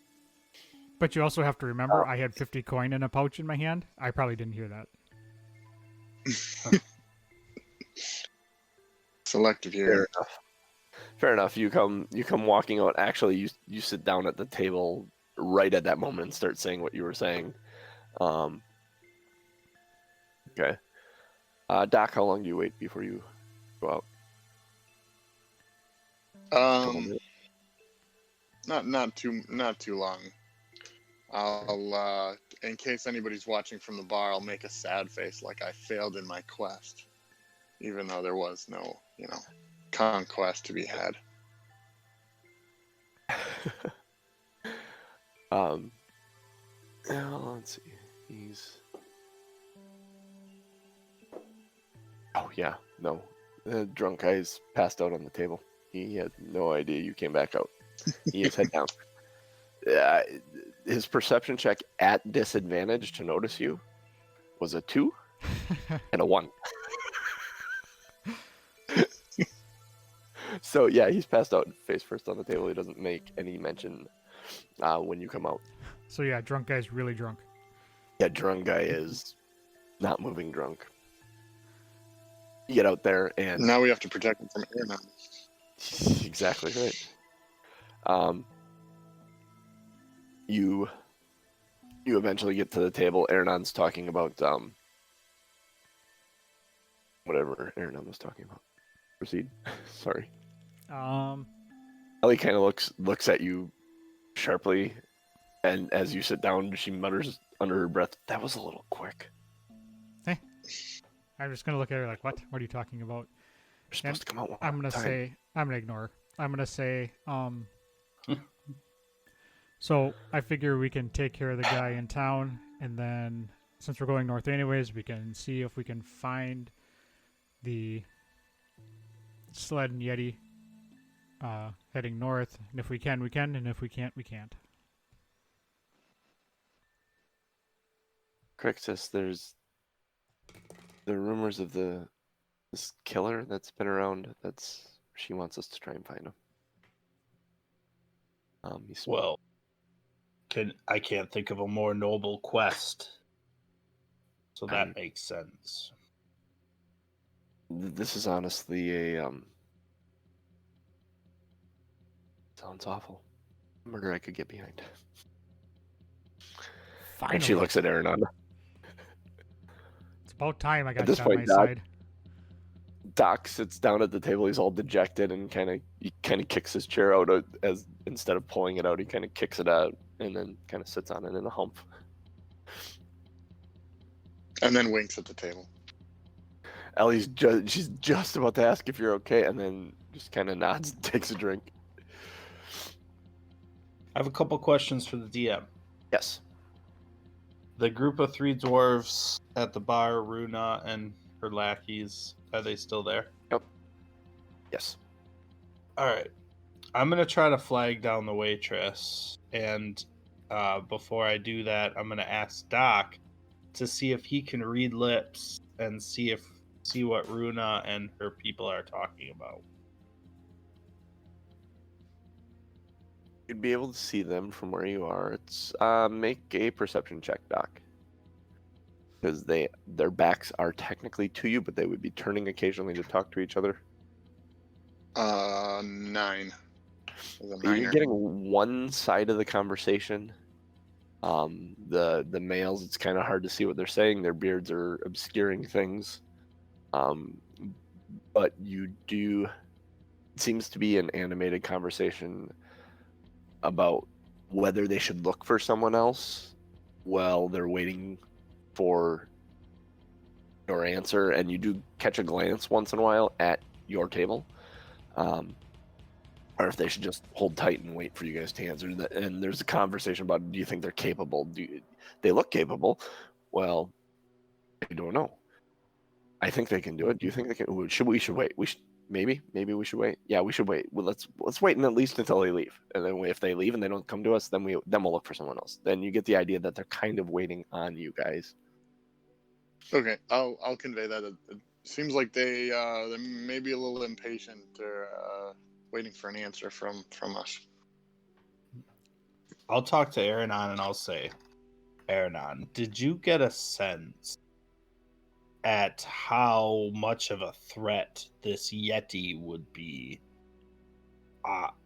Speaker 2: But you also have to remember, I had 50 coin in a pouch in my hand. I probably didn't hear that.
Speaker 4: Selective here.
Speaker 1: Fair enough. You come walking out. Actually, you sit down at the table right at that moment and start saying what you were saying. Okay. Doc, how long do you wait before you go out? Couple minutes?
Speaker 4: Not too long. I'll in case anybody's watching from the bar, I'll make a sad face like I failed in my quest, even though there was no, conquest to be had.
Speaker 1: Let's see. He's. Oh yeah, no. The drunk guy's passed out on the table. He had no idea you came back out. He is head down. His perception check at disadvantage to notice you was a 2 and a 1. So yeah, he's passed out face first on the table. He doesn't make any mention when you come out.
Speaker 2: So yeah, drunk guy's really drunk.
Speaker 1: Yeah, drunk guy is not moving drunk. You get out there and
Speaker 4: Now we have to protect him from Aaron.
Speaker 1: exactly right. You eventually get to the table. Aaron's talking about whatever Aaron was talking about. Proceed. Sorry. Ellie kind of looks at you sharply, and as you sit down, she mutters under her breath, "That was a little quick."
Speaker 2: I'm just gonna look at her like, what? What are you talking about?
Speaker 1: You're supposed to come out one
Speaker 2: I'm gonna
Speaker 1: time.
Speaker 2: say, I'm gonna ignore her. I'm gonna say, so I figure we can take care of the guy in town, and then since we're going north anyways, we can see if we can find the sled and Yeti heading north. And if we can, we can, and if we can't, we can't.
Speaker 1: Crixus, there's the rumors of this killer that's been around. She wants us to try and find him.
Speaker 3: Well, I can't think of a more noble quest, so that makes sense.
Speaker 1: This is honestly a sounds awful. Murder I could get behind.
Speaker 2: Finally.
Speaker 1: And she looks at Aaron on.
Speaker 2: It's about time I got
Speaker 1: this
Speaker 2: you on my
Speaker 1: point, Doc-
Speaker 2: side.
Speaker 1: Doc sits down at the table. He's all dejected and he kind of kicks his chair out as instead of pulling it out, he kind of kicks it out and then kind of sits on it in a hump.
Speaker 4: And then winks at the table.
Speaker 1: Ellie's she's just about to ask if you're okay, and then just kind of nods and takes a drink.
Speaker 3: I have a couple questions for the DM.
Speaker 1: Yes.
Speaker 3: The group of 3 dwarves at the bar, Runa and her lackeys, are they still there?
Speaker 1: Yep. Yes.
Speaker 3: All right. I'm going to try to flag down the waitress. And before I do that, I'm going to ask Doc to see if he can read lips and see what Runa and her people are talking about.
Speaker 1: You'd be able to see them from where you are. It's make a perception check, Doc. Because their backs are technically to you, but they would be turning occasionally to talk to each other.
Speaker 4: 9.
Speaker 1: You're getting one side of the conversation. The males, it's kind of hard to see what they're saying. Their beards are obscuring things. But you do. It seems to be an animated conversation about whether they should look for someone else while they're waiting for your answer, and you do catch a glance once in a while at your table. or if they should just hold tight and wait for you guys to answer. And there's a conversation about, do you think they're capable? They look capable? Well, I don't know. I think they can do it. Do you think they can? We should wait. Maybe we should wait. Yeah, we should wait. Well, let's wait and at least until they leave. And then if they leave and they don't come to us, then we'll look for someone else. Then you get the idea that they're kind of waiting on you guys.
Speaker 4: Okay, I'll convey that. It seems like they may be a little impatient. They're waiting for an answer from us.
Speaker 3: I'll talk to Aranon and I'll say, Aranon, did you get a sense at how much of a threat this Yeti would be?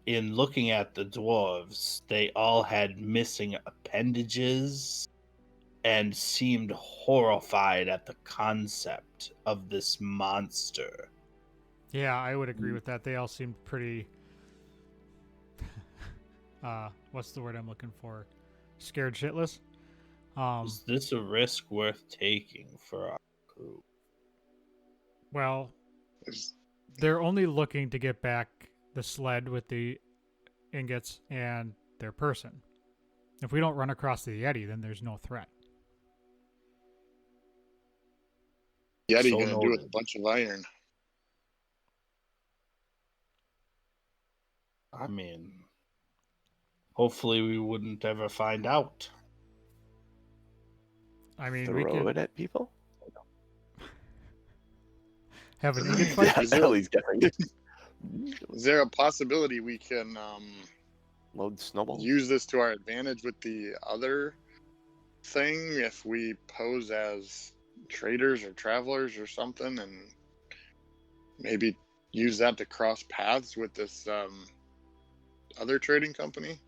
Speaker 3: In looking at the dwarves, they all had missing appendages and seemed horrified at the concept of this monster.
Speaker 2: Yeah, I would agree with that. They all seemed pretty what's the word I'm looking for? Scared shitless.
Speaker 3: Is this a risk worth taking for our crew?
Speaker 2: Well,
Speaker 4: Is-
Speaker 2: they're only looking to get back the sled with the ingots and their person. If we don't run across the Yeti, then there's no threat.
Speaker 4: Yeti
Speaker 3: So
Speaker 4: gonna do with
Speaker 3: noted.
Speaker 4: a bunch of iron?
Speaker 3: I mean, hopefully we wouldn't ever find out.
Speaker 2: I mean, we
Speaker 1: Throw
Speaker 2: could
Speaker 1: it at people?
Speaker 2: have an ingot fight.
Speaker 1: Yeah, Ellie's guessing.
Speaker 4: Is there a possibility we can
Speaker 1: Load snowballs.
Speaker 4: use this to our advantage with the other thing if we pose as traders or travelers or something, and maybe use that to cross paths with this other trading company?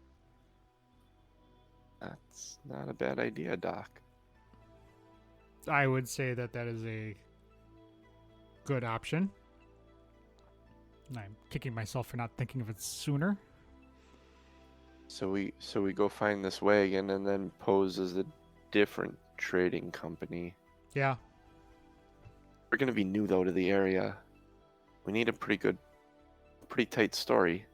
Speaker 1: That's not a bad idea, Doc.
Speaker 2: I would say that is a good option. I'm kicking myself for not thinking of it sooner.
Speaker 1: So we go find this wagon and then pose as a different trading company.
Speaker 2: Yeah.
Speaker 1: We're gonna be new though to the area. We need a pretty tight story.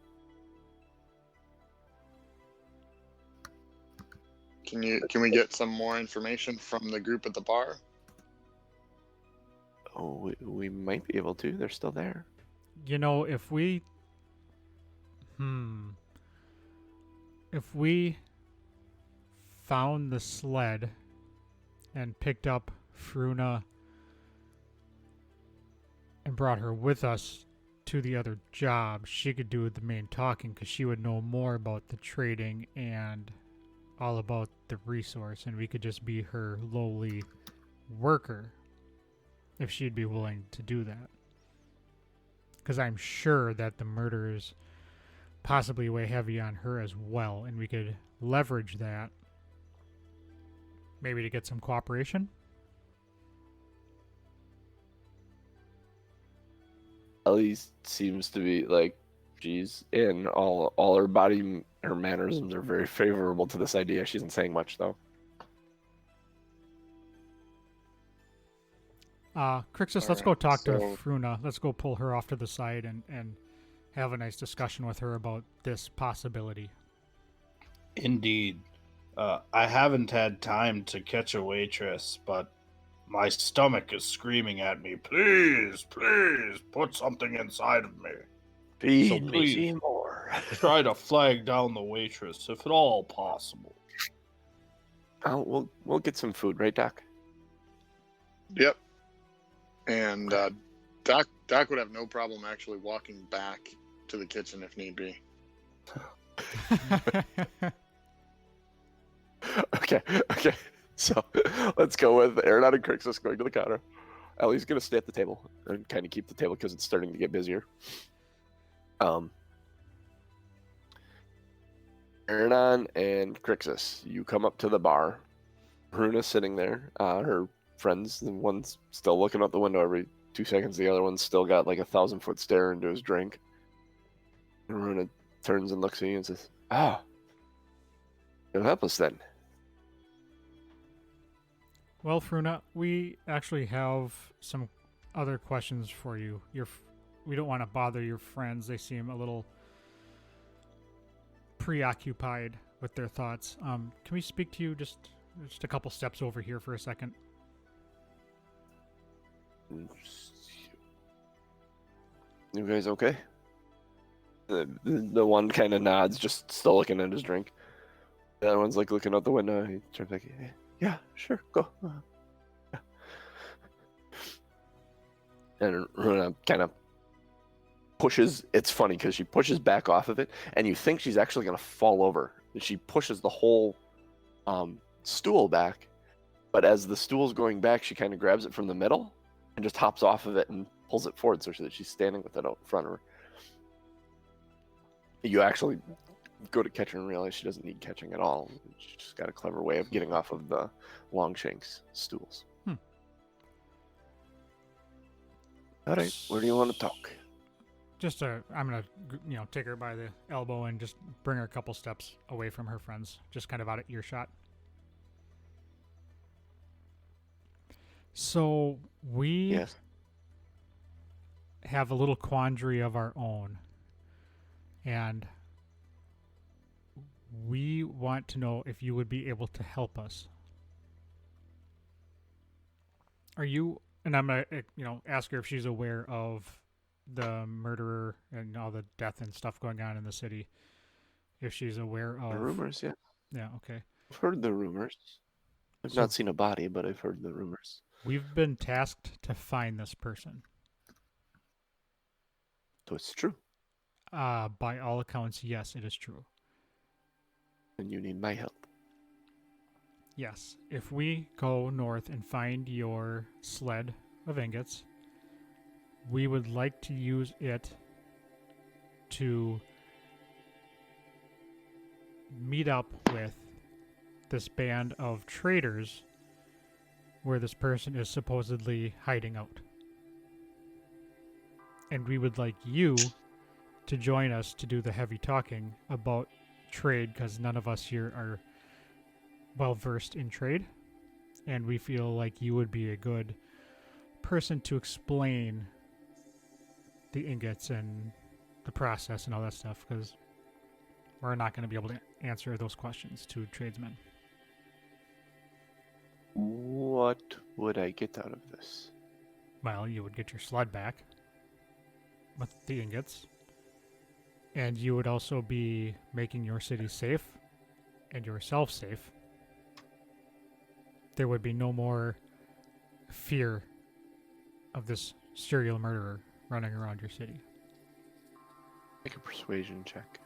Speaker 4: Can we get some more information from the group at the bar?
Speaker 1: Oh, we might be able to. They're still there.
Speaker 2: You know, if we found the sled and picked up Fruna and brought her with us to the other job, she could do the main talking because she would know more about the trading and all about the resource, and we could just be her lowly worker if she'd be willing to do that. Because I'm sure that the murder is possibly way heavy on her as well, and we could leverage that maybe to get some cooperation.
Speaker 1: Ellie seems to be like, she's in all her body, her mannerisms are very favorable to this idea. She isn't saying much though.
Speaker 2: Crixus, let's
Speaker 4: Alright,
Speaker 2: go talk to
Speaker 4: so-
Speaker 2: Fruna. Let's go pull her off to the side and have a nice discussion with her about this possibility.
Speaker 3: Indeed. I haven't had time to catch a waitress, but my stomach is screaming at me, please, please, put something inside of me.
Speaker 1: Feed
Speaker 3: So
Speaker 1: me
Speaker 3: please.
Speaker 1: more.
Speaker 3: Try to flag down the waitress, if at all possible.
Speaker 1: Oh, we'll get some food, right, Doc?
Speaker 4: Yep. And Doc would have no problem actually walking back to the kitchen if need be.
Speaker 1: Okay. So let's go with Aerodot and Crixus going to the counter. Ellie's gonna stay at the table and kind of keep the table because it's starting to get busier. Aerodon and Crixus, you come up to the bar. Bruna's sitting there. Her friends, the one's still looking out the window every 2 seconds. The other one's still got like a 1,000-foot stare into his drink. And Runa turns and looks at you and says, "Ah, you'll help us then."
Speaker 2: Well, Fruna, we actually have some other questions for you. We don't want to bother your friends. They seem a little preoccupied with their thoughts. Can we speak to you just a couple steps over here for a second?
Speaker 1: You guys okay? The one kind of nods, just still looking at his drink. The other one's like looking out the window. He turns like, yeah, sure, go. Yeah. And Runa kind of pushes. It's funny because she pushes back off of it, and you think she's actually going to fall over. She pushes the whole stool back, but as the stool's going back, she kind of grabs it from the middle and just hops off of it and pulls it forward so that she's standing with it out in front of her. You actually go to catch her and realize she doesn't need catching at all. She's got a clever way of getting off of the Longshanks stools. All right, where do you want to talk?
Speaker 2: I'm gonna, take her by the elbow and just bring her a couple steps away from her friends, just kind of out of earshot. So we have a little quandary of our own, and we want to know if you would be able to help us. Are you? And I'm gonna, ask her if she's aware of the murderer and all the death and stuff going on in the city. If she's aware of
Speaker 1: the rumors, yeah.
Speaker 2: Yeah, okay.
Speaker 1: I've heard the rumors. I've not seen a body, but I've heard the rumors.
Speaker 2: We've been tasked to find this person.
Speaker 1: So it's true.
Speaker 2: By all accounts, yes, it is true.
Speaker 1: And you need my help.
Speaker 2: Yes. If we go north and find your sled of ingots, we would like to use it to meet up with this band of traders where this person is supposedly hiding out. And we would like you to join us to do the heavy talking about trade, because none of us here are well versed in trade, and we feel like you would be a good person to explain the ingots and the process and all that stuff, because we're not going to be able to answer those questions to tradesmen.
Speaker 1: What would I get out of this?
Speaker 2: Well, you would get your sled back with the ingots, and you would also be making your city safe and yourself safe. There would be no more fear of this serial murderer running around your city.
Speaker 1: Make a persuasion check.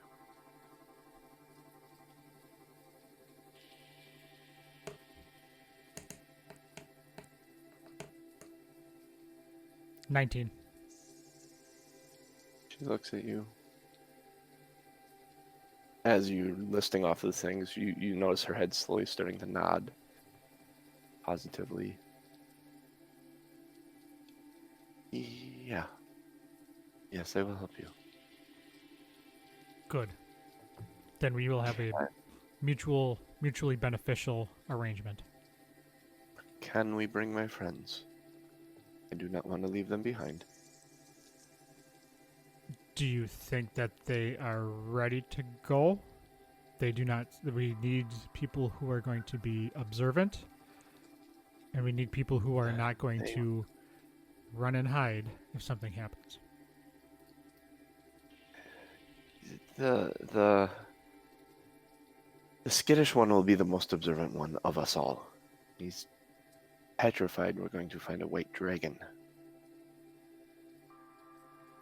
Speaker 2: $19.
Speaker 1: She looks at you. As you're listing off the things, you notice her head slowly starting to nod positively. Yeah. Yes, I will help you.
Speaker 2: Good. Then we will have a mutually beneficial arrangement.
Speaker 1: Can we bring my friends? I do not want to leave them behind.
Speaker 2: Do you think that they are ready to go? They do not. We need people who are going to be observant, and we need people who are not going to run and hide if something happens.
Speaker 1: The skittish one will be the most observant one of us all. He's petrified we're going to find a white dragon.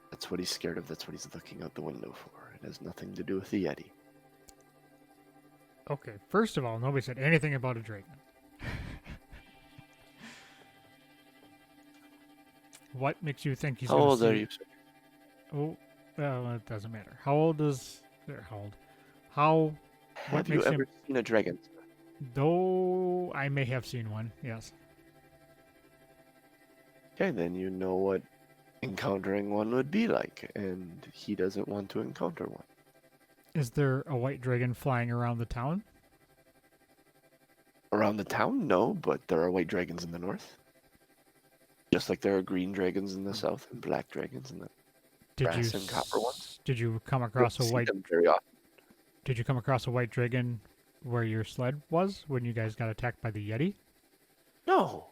Speaker 1: That's what he's scared of. That's what he's looking out the window for. It has nothing to do with the Yeti.
Speaker 2: Okay, first of all, nobody said anything about a dragon. What makes you think he's
Speaker 1: How
Speaker 2: going to
Speaker 1: old
Speaker 2: see...
Speaker 1: are you, sir?
Speaker 2: Oh, well, it doesn't matter. How old is... How old? How...
Speaker 1: Have you ever seen a dragon?
Speaker 2: Though I may have seen one, yes.
Speaker 1: Okay, then you know what encountering one would be like, and he doesn't want to encounter one.
Speaker 2: Is there a white dragon flying around the town?
Speaker 1: Around the town? No, but there are white dragons in the north. Just like there are green dragons in the south and black dragons in the brass and copper ones.
Speaker 2: Did you come across a
Speaker 1: See
Speaker 2: white...
Speaker 1: them very often.
Speaker 2: Did you come across a white dragon where your sled was when you guys got attacked by the Yeti?
Speaker 1: No.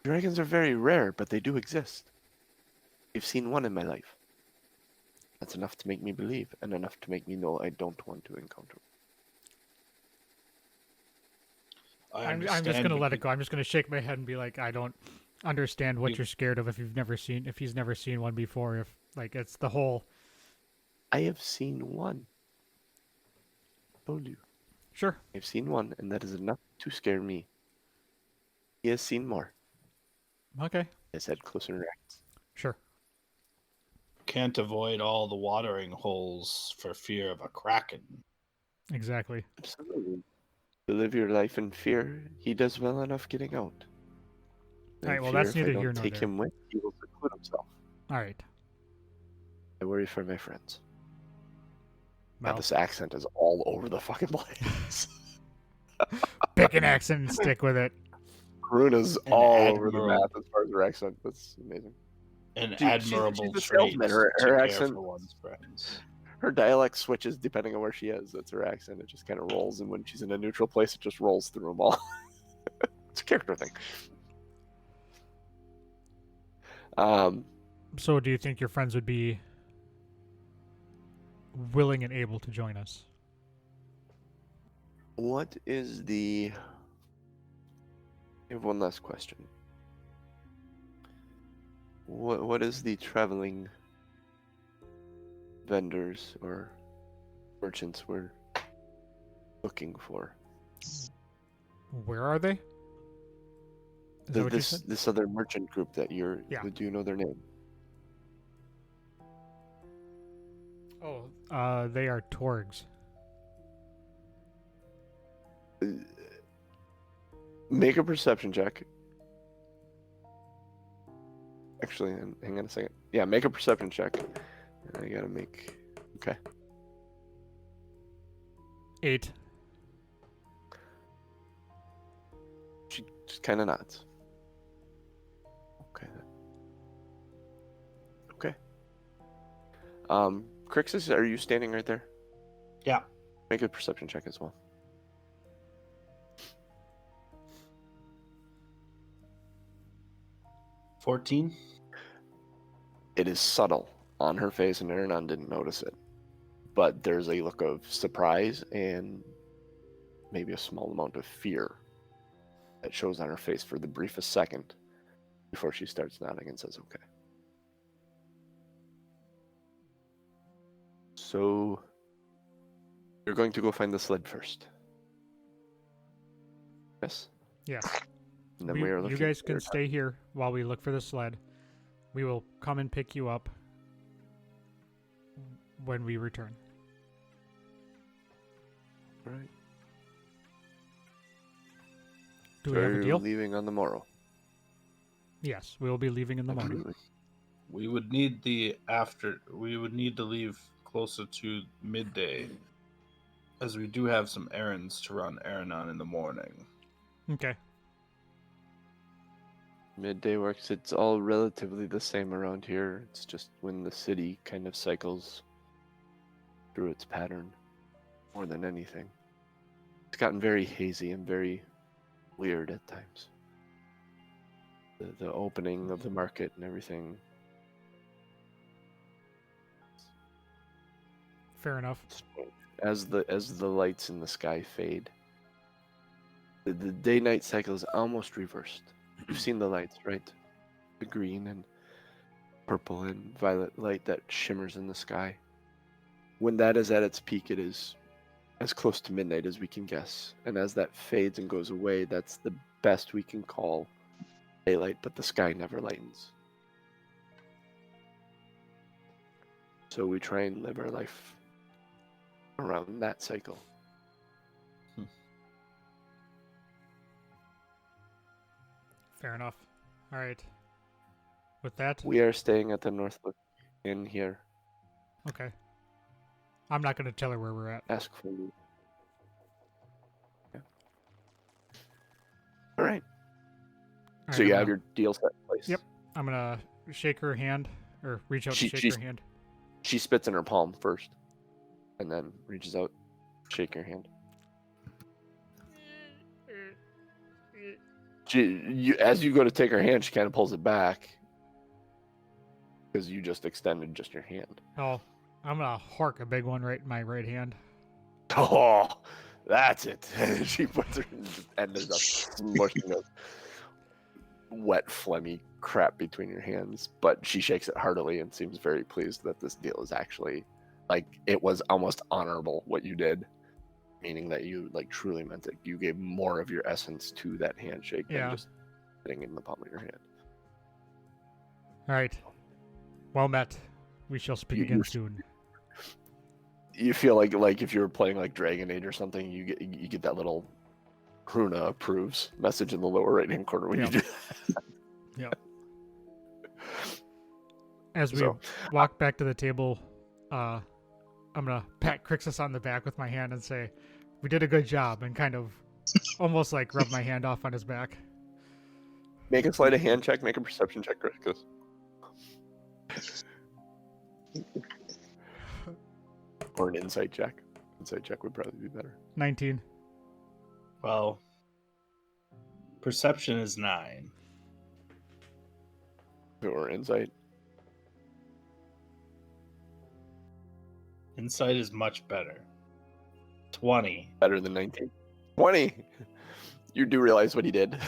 Speaker 1: Dragons are very rare, but they do exist. I've seen one in my life. That's enough to make me believe, and enough to make me know I don't want to encounter.
Speaker 2: I'm just gonna let it go. I'm just gonna shake my head and be like, I don't understand what you're scared of if he's never seen one before. If like it's the whole.
Speaker 1: I have seen one. Told you.
Speaker 2: Sure.
Speaker 1: I've seen one, and that is enough to scare me. He has seen more.
Speaker 2: Okay.
Speaker 1: His head closer reacts.
Speaker 2: Sure.
Speaker 3: Can't avoid all the watering holes for fear of a kraken.
Speaker 2: Exactly.
Speaker 1: Absolutely. To live your life in fear, he does well enough getting out.
Speaker 2: All right,
Speaker 1: In
Speaker 2: well,
Speaker 1: fear,
Speaker 2: that's
Speaker 1: if I
Speaker 2: neither
Speaker 1: don't
Speaker 2: here nor
Speaker 1: take
Speaker 2: there.
Speaker 1: him with, he will seclude himself.
Speaker 2: All right.
Speaker 1: I worry for my friends. Now
Speaker 2: Well,
Speaker 1: this accent is all over the fucking place.
Speaker 2: pick an accent and stick with it.
Speaker 1: Karuna's
Speaker 3: An
Speaker 1: all over the
Speaker 3: admiral.
Speaker 1: map as far as her accent. That's amazing.
Speaker 3: An
Speaker 1: She's
Speaker 3: admirable
Speaker 1: a
Speaker 3: trait
Speaker 1: salesman.
Speaker 3: to
Speaker 1: Her
Speaker 3: care
Speaker 1: accent,
Speaker 3: for one's friends.
Speaker 1: her dialect switches depending on where she is. That's her accent. It just kind of rolls, and when she's in a neutral place, it just rolls through them all. It's a character thing.
Speaker 2: So, do you think your friends would be willing and able to join us?
Speaker 1: What is the... I have one last question. What is the traveling vendors or merchants we're looking for?
Speaker 2: Where are they? Is that what you
Speaker 1: This
Speaker 2: said?
Speaker 1: this other merchant group that you're...
Speaker 2: Yeah.
Speaker 1: Do you know their name?
Speaker 2: Oh, they are Torgs.
Speaker 1: Make a perception check. Actually, hang on a second. Yeah, make a perception check. I gotta make... Okay.
Speaker 2: 8.
Speaker 1: She just kind of nods. Okay. Okay. Crixus, are you standing right there?
Speaker 3: Yeah.
Speaker 1: Make a perception check as well.
Speaker 3: $14.
Speaker 1: It is subtle on her face, and Aranon didn't notice it. But there's a look of surprise and maybe a small amount of fear that shows on her face for the briefest second before she starts nodding and says, okay. So, you're going to go find the sled first. Yes?
Speaker 2: Yes.
Speaker 1: And then we are
Speaker 2: You
Speaker 1: looking
Speaker 2: guys
Speaker 1: for
Speaker 2: can
Speaker 1: her.
Speaker 2: stay here while we look for the sled. We will come and pick you up when we return.
Speaker 1: All right.
Speaker 2: Do
Speaker 1: So
Speaker 2: we have a
Speaker 1: you're
Speaker 2: deal?
Speaker 1: leaving on the morrow.
Speaker 2: Yes, we will be leaving in the morning.
Speaker 1: Absolutely.
Speaker 3: We would need to leave closer to midday, as we do have some errands to run Aranon in the morning.
Speaker 2: Okay.
Speaker 1: Midday works. It's all relatively the same around here. It's just when the city kind of cycles through its pattern more than anything. It's gotten very hazy and very weird at times. The opening of the market and everything.
Speaker 2: Fair enough.
Speaker 1: As the lights in the sky fade, the day-night cycle is almost reversed. You've seen the lights, right? The green and purple and violet light that shimmers in the sky. When that is at its peak, it is as close to midnight as we can guess. And as that fades and goes away, that's the best we can call daylight, but the sky never lightens. So we try and live our life around that cycle.
Speaker 2: Fair enough. All right. With that,
Speaker 1: We are staying at the Northlook Inn here.
Speaker 2: okay. I'm not going to tell her where we're at.
Speaker 1: Ask for me. Yeah. All right.
Speaker 2: All
Speaker 1: So
Speaker 2: right,
Speaker 1: you
Speaker 2: I'm
Speaker 1: have
Speaker 2: gonna-
Speaker 1: your deal set in place.
Speaker 2: Yep. I'm going to shake her hand, or reach out to shake
Speaker 1: She's-
Speaker 2: her hand.
Speaker 1: She spits in her palm first. and then reaches out, shake your hand. As you go to take her hand, she kind of pulls it back because you just extended just your hand.
Speaker 2: Oh, I'm gonna hork a big one right in my right hand.
Speaker 1: Oh, that's it. She puts her and just ended up smushing a wet, phlegmy crap between your hands. But she shakes it heartily and seems very pleased that this deal is actually, like, it was almost honorable what you did. Meaning that you, like, truly meant it. You gave more of your essence to that handshake than just sitting in the palm of your hand.
Speaker 2: All right. Well met. We shall speak again soon.
Speaker 1: You feel like if you were playing like Dragon Age or something, you get that little Kruna approves message in the lower right hand corner when you do that.
Speaker 2: Yep. As we walk back to the table, I'm gonna pat Crixus on the back with my hand and say, "We did a good job," and kind of almost like rub my hand off on his back.
Speaker 1: Make a sleight of hand check. Make a perception check, Crixus. Or an insight check. Insight check would probably be better.
Speaker 2: 19.
Speaker 3: Well, perception is 9.
Speaker 1: Or insight.
Speaker 3: Insight is much better. 20.
Speaker 1: Better than 19. 20! You do realize what he did.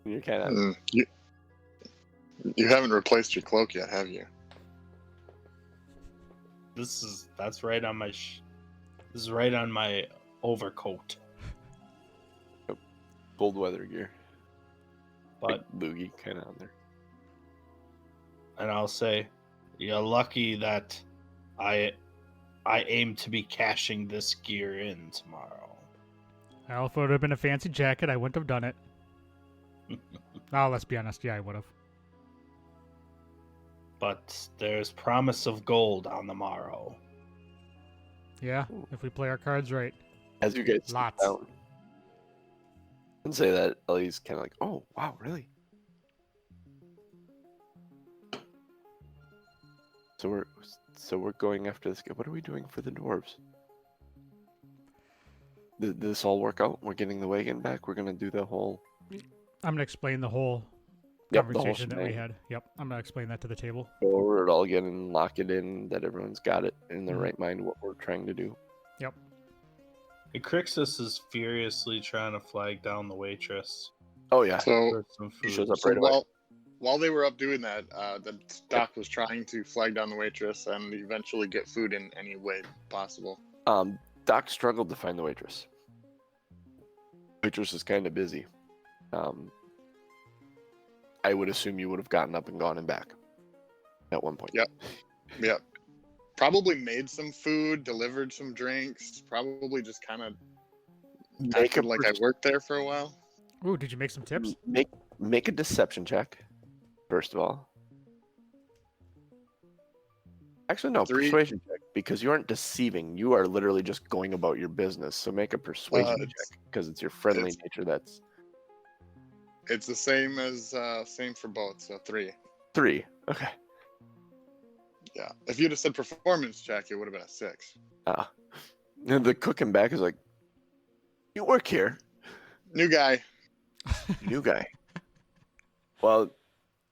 Speaker 1: You're kind of...
Speaker 4: You haven't replaced your cloak yet, have you?
Speaker 3: That's right on my this is right on my overcoat.
Speaker 1: Cold weather gear.
Speaker 3: But
Speaker 1: like loogie kind of on there.
Speaker 3: And I'll say, you're lucky that I aim to be cashing this gear in tomorrow.
Speaker 2: Well, if it would have been a fancy jacket, I wouldn't have done it. Oh, let's be honest. Yeah, I would have.
Speaker 3: But there's promise of gold on the morrow.
Speaker 2: Yeah, if we play our cards right.
Speaker 1: As you guys sit
Speaker 2: Lots.
Speaker 1: down and say that, Ellie's kind of like, "Oh, wow, really?" So we're going after this guy. What are we doing for the dwarves? Did this all work out? We're getting the wagon back. We're gonna do the whole.
Speaker 2: I'm gonna explain the whole
Speaker 1: Yep, the whole
Speaker 2: conversation that we
Speaker 1: shebang.
Speaker 2: had. Yep, I'm gonna explain that to the table.
Speaker 1: Go over it all again and lock it in that everyone's got it in their
Speaker 2: Mhm.
Speaker 1: right mind what we're trying to do.
Speaker 2: Yep.
Speaker 3: And Crixus is furiously trying to flag down the waitress
Speaker 1: Oh yeah,
Speaker 4: So,
Speaker 3: for some
Speaker 1: he
Speaker 3: food.
Speaker 1: shows up
Speaker 4: so
Speaker 1: right away.
Speaker 4: while they were up doing that, the doc was trying to flag down the waitress and eventually get food in any way possible.
Speaker 1: Doc struggled to find the waitress. Waitress is kind of busy. I would assume you would have gotten up and gone and back at one point.
Speaker 4: Yep. Probably made some food, delivered some drinks, probably just kind of acted like I worked there for a while.
Speaker 2: Ooh, did you make some tips?
Speaker 1: Make a deception check, first of all. Actually, no,
Speaker 4: 3.
Speaker 1: persuasion check, because you aren't deceiving. You are literally just going about your business. So make a persuasion check, because it's your friendly nature that's...
Speaker 4: It's the same as same for both, so 3.
Speaker 1: 3. Okay.
Speaker 4: Yeah. If you'd have said performance check, it would have been a 6.
Speaker 1: And the cook in back is like, "You work here,
Speaker 4: New guy.
Speaker 1: new guy." Well,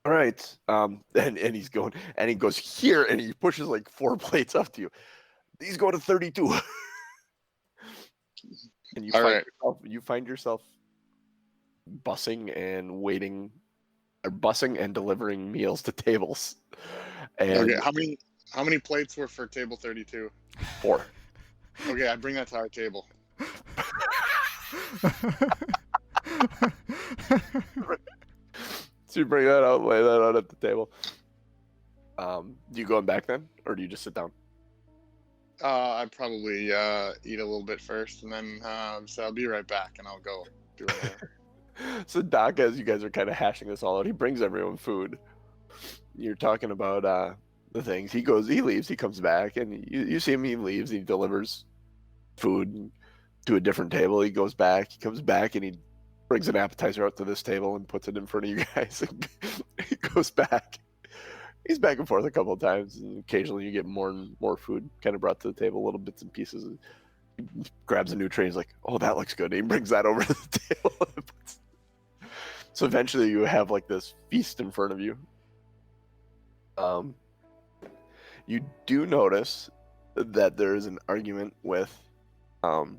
Speaker 1: all right. And he's going, and he goes here, and he pushes like 4 plates up to you. These go to 32. And you find yourself bussing and waiting, or bussing and delivering meals to tables. And
Speaker 4: Okay, how many plates were for table 32?
Speaker 1: 4.
Speaker 4: Okay, I bring that to our table.
Speaker 1: So you bring that out, lay that out at the table. Do you go back then, or do you just sit down?
Speaker 4: I'd probably eat a little bit first, and then so I'll be right back, and I'll go do whatever.
Speaker 1: So Doc, as you guys are kind of hashing this all out, he brings everyone food. You're talking about the things. He leaves, he comes back, and you see him, he leaves, he delivers food to a different table. He goes back, he comes back, and he brings an appetizer out to this table and puts it in front of you guys. And he goes back. He's back and forth a couple of times, and occasionally you get more and more food kind of brought to the table, little bits and pieces. And he grabs a new tray. He's like, "Oh, that looks good." And he brings that over to the table. So eventually, you have like this feast in front of you. You do notice that there is an argument with one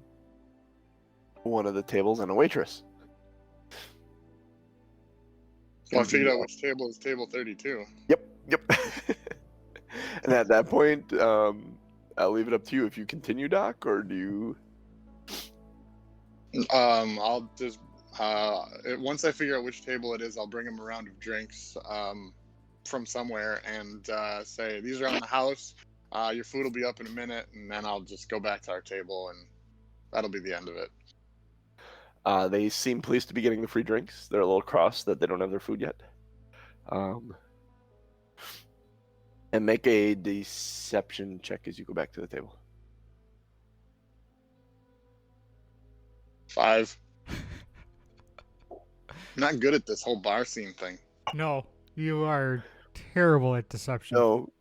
Speaker 1: of the tables and a waitress.
Speaker 4: Well, I figured out which table is table 32.
Speaker 1: Yep. And at that point, I'll leave it up to you if you continue, Doc, or do you?
Speaker 4: I'll just once I figure out which table it is, I'll bring him a round of drinks from somewhere and say these are on the house. Your food will be up in a minute, and then I'll just go back to our table, and that'll be the end of it.
Speaker 1: They seem pleased to be getting the free drinks. They're a little cross that they don't have their food yet. And make a deception check as you go back to the table.
Speaker 4: 5. I'm not good at this whole bar scene thing.
Speaker 2: No, you are terrible at deception.
Speaker 1: No,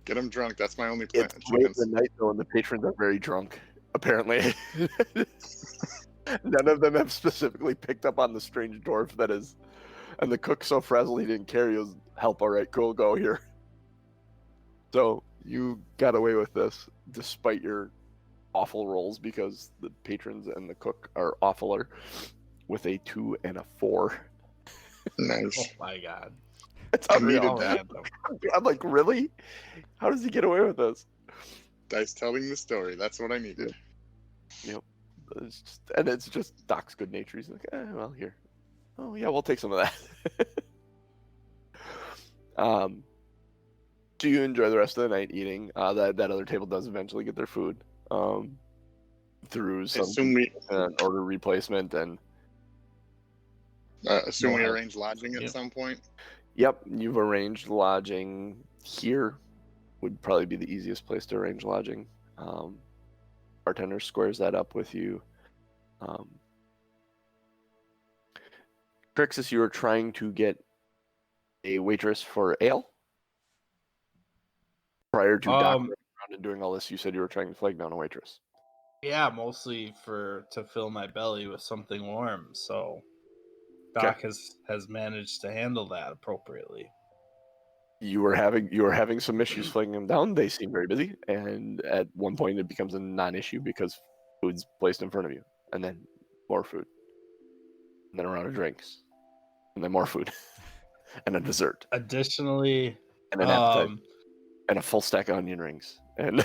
Speaker 4: Get him drunk. That's my only plan.
Speaker 1: it's late in the night though, and the patrons are very drunk. Apparently, none of them have specifically picked up on the strange dwarf that is, and the cook's so frazzled he didn't care. He was help. All right, cool, go here. So you got away with this despite your awful rolls because the patrons and the cook are awfuler with a 2 and a 4.
Speaker 4: Nice.
Speaker 3: Oh my god.
Speaker 1: It's
Speaker 4: I
Speaker 1: unreal.
Speaker 4: needed that.
Speaker 1: I'm like, really? How does he get away with this?
Speaker 4: Dice telling the story. That's what I needed.
Speaker 1: It's just Doc's good nature. He's like, well, here. Oh yeah, we'll take some of that. Do you enjoy the rest of the night eating? That other table does eventually get their food through some
Speaker 4: Assume we
Speaker 1: order replacement and.
Speaker 4: assume we arrange lodging at some point.
Speaker 1: Yep, you've arranged lodging here. Would probably be the easiest place to arrange lodging. Bartender squares that up with you. Crixus, you were trying to get a waitress for ale? Prior to Doc running around and doing all this, you said you were trying to flag down a waitress.
Speaker 3: Yeah, mostly to fill my belly with something warm. So Doc has managed to handle that appropriately.
Speaker 1: You were having some issues flagging them down. They seem very busy, and at one point it becomes a non-issue because food's placed in front of you, and then more food, and then a round of drinks, and then more food, and a dessert,
Speaker 3: Additionally,
Speaker 1: and an appetite, and a full stack of onion rings, and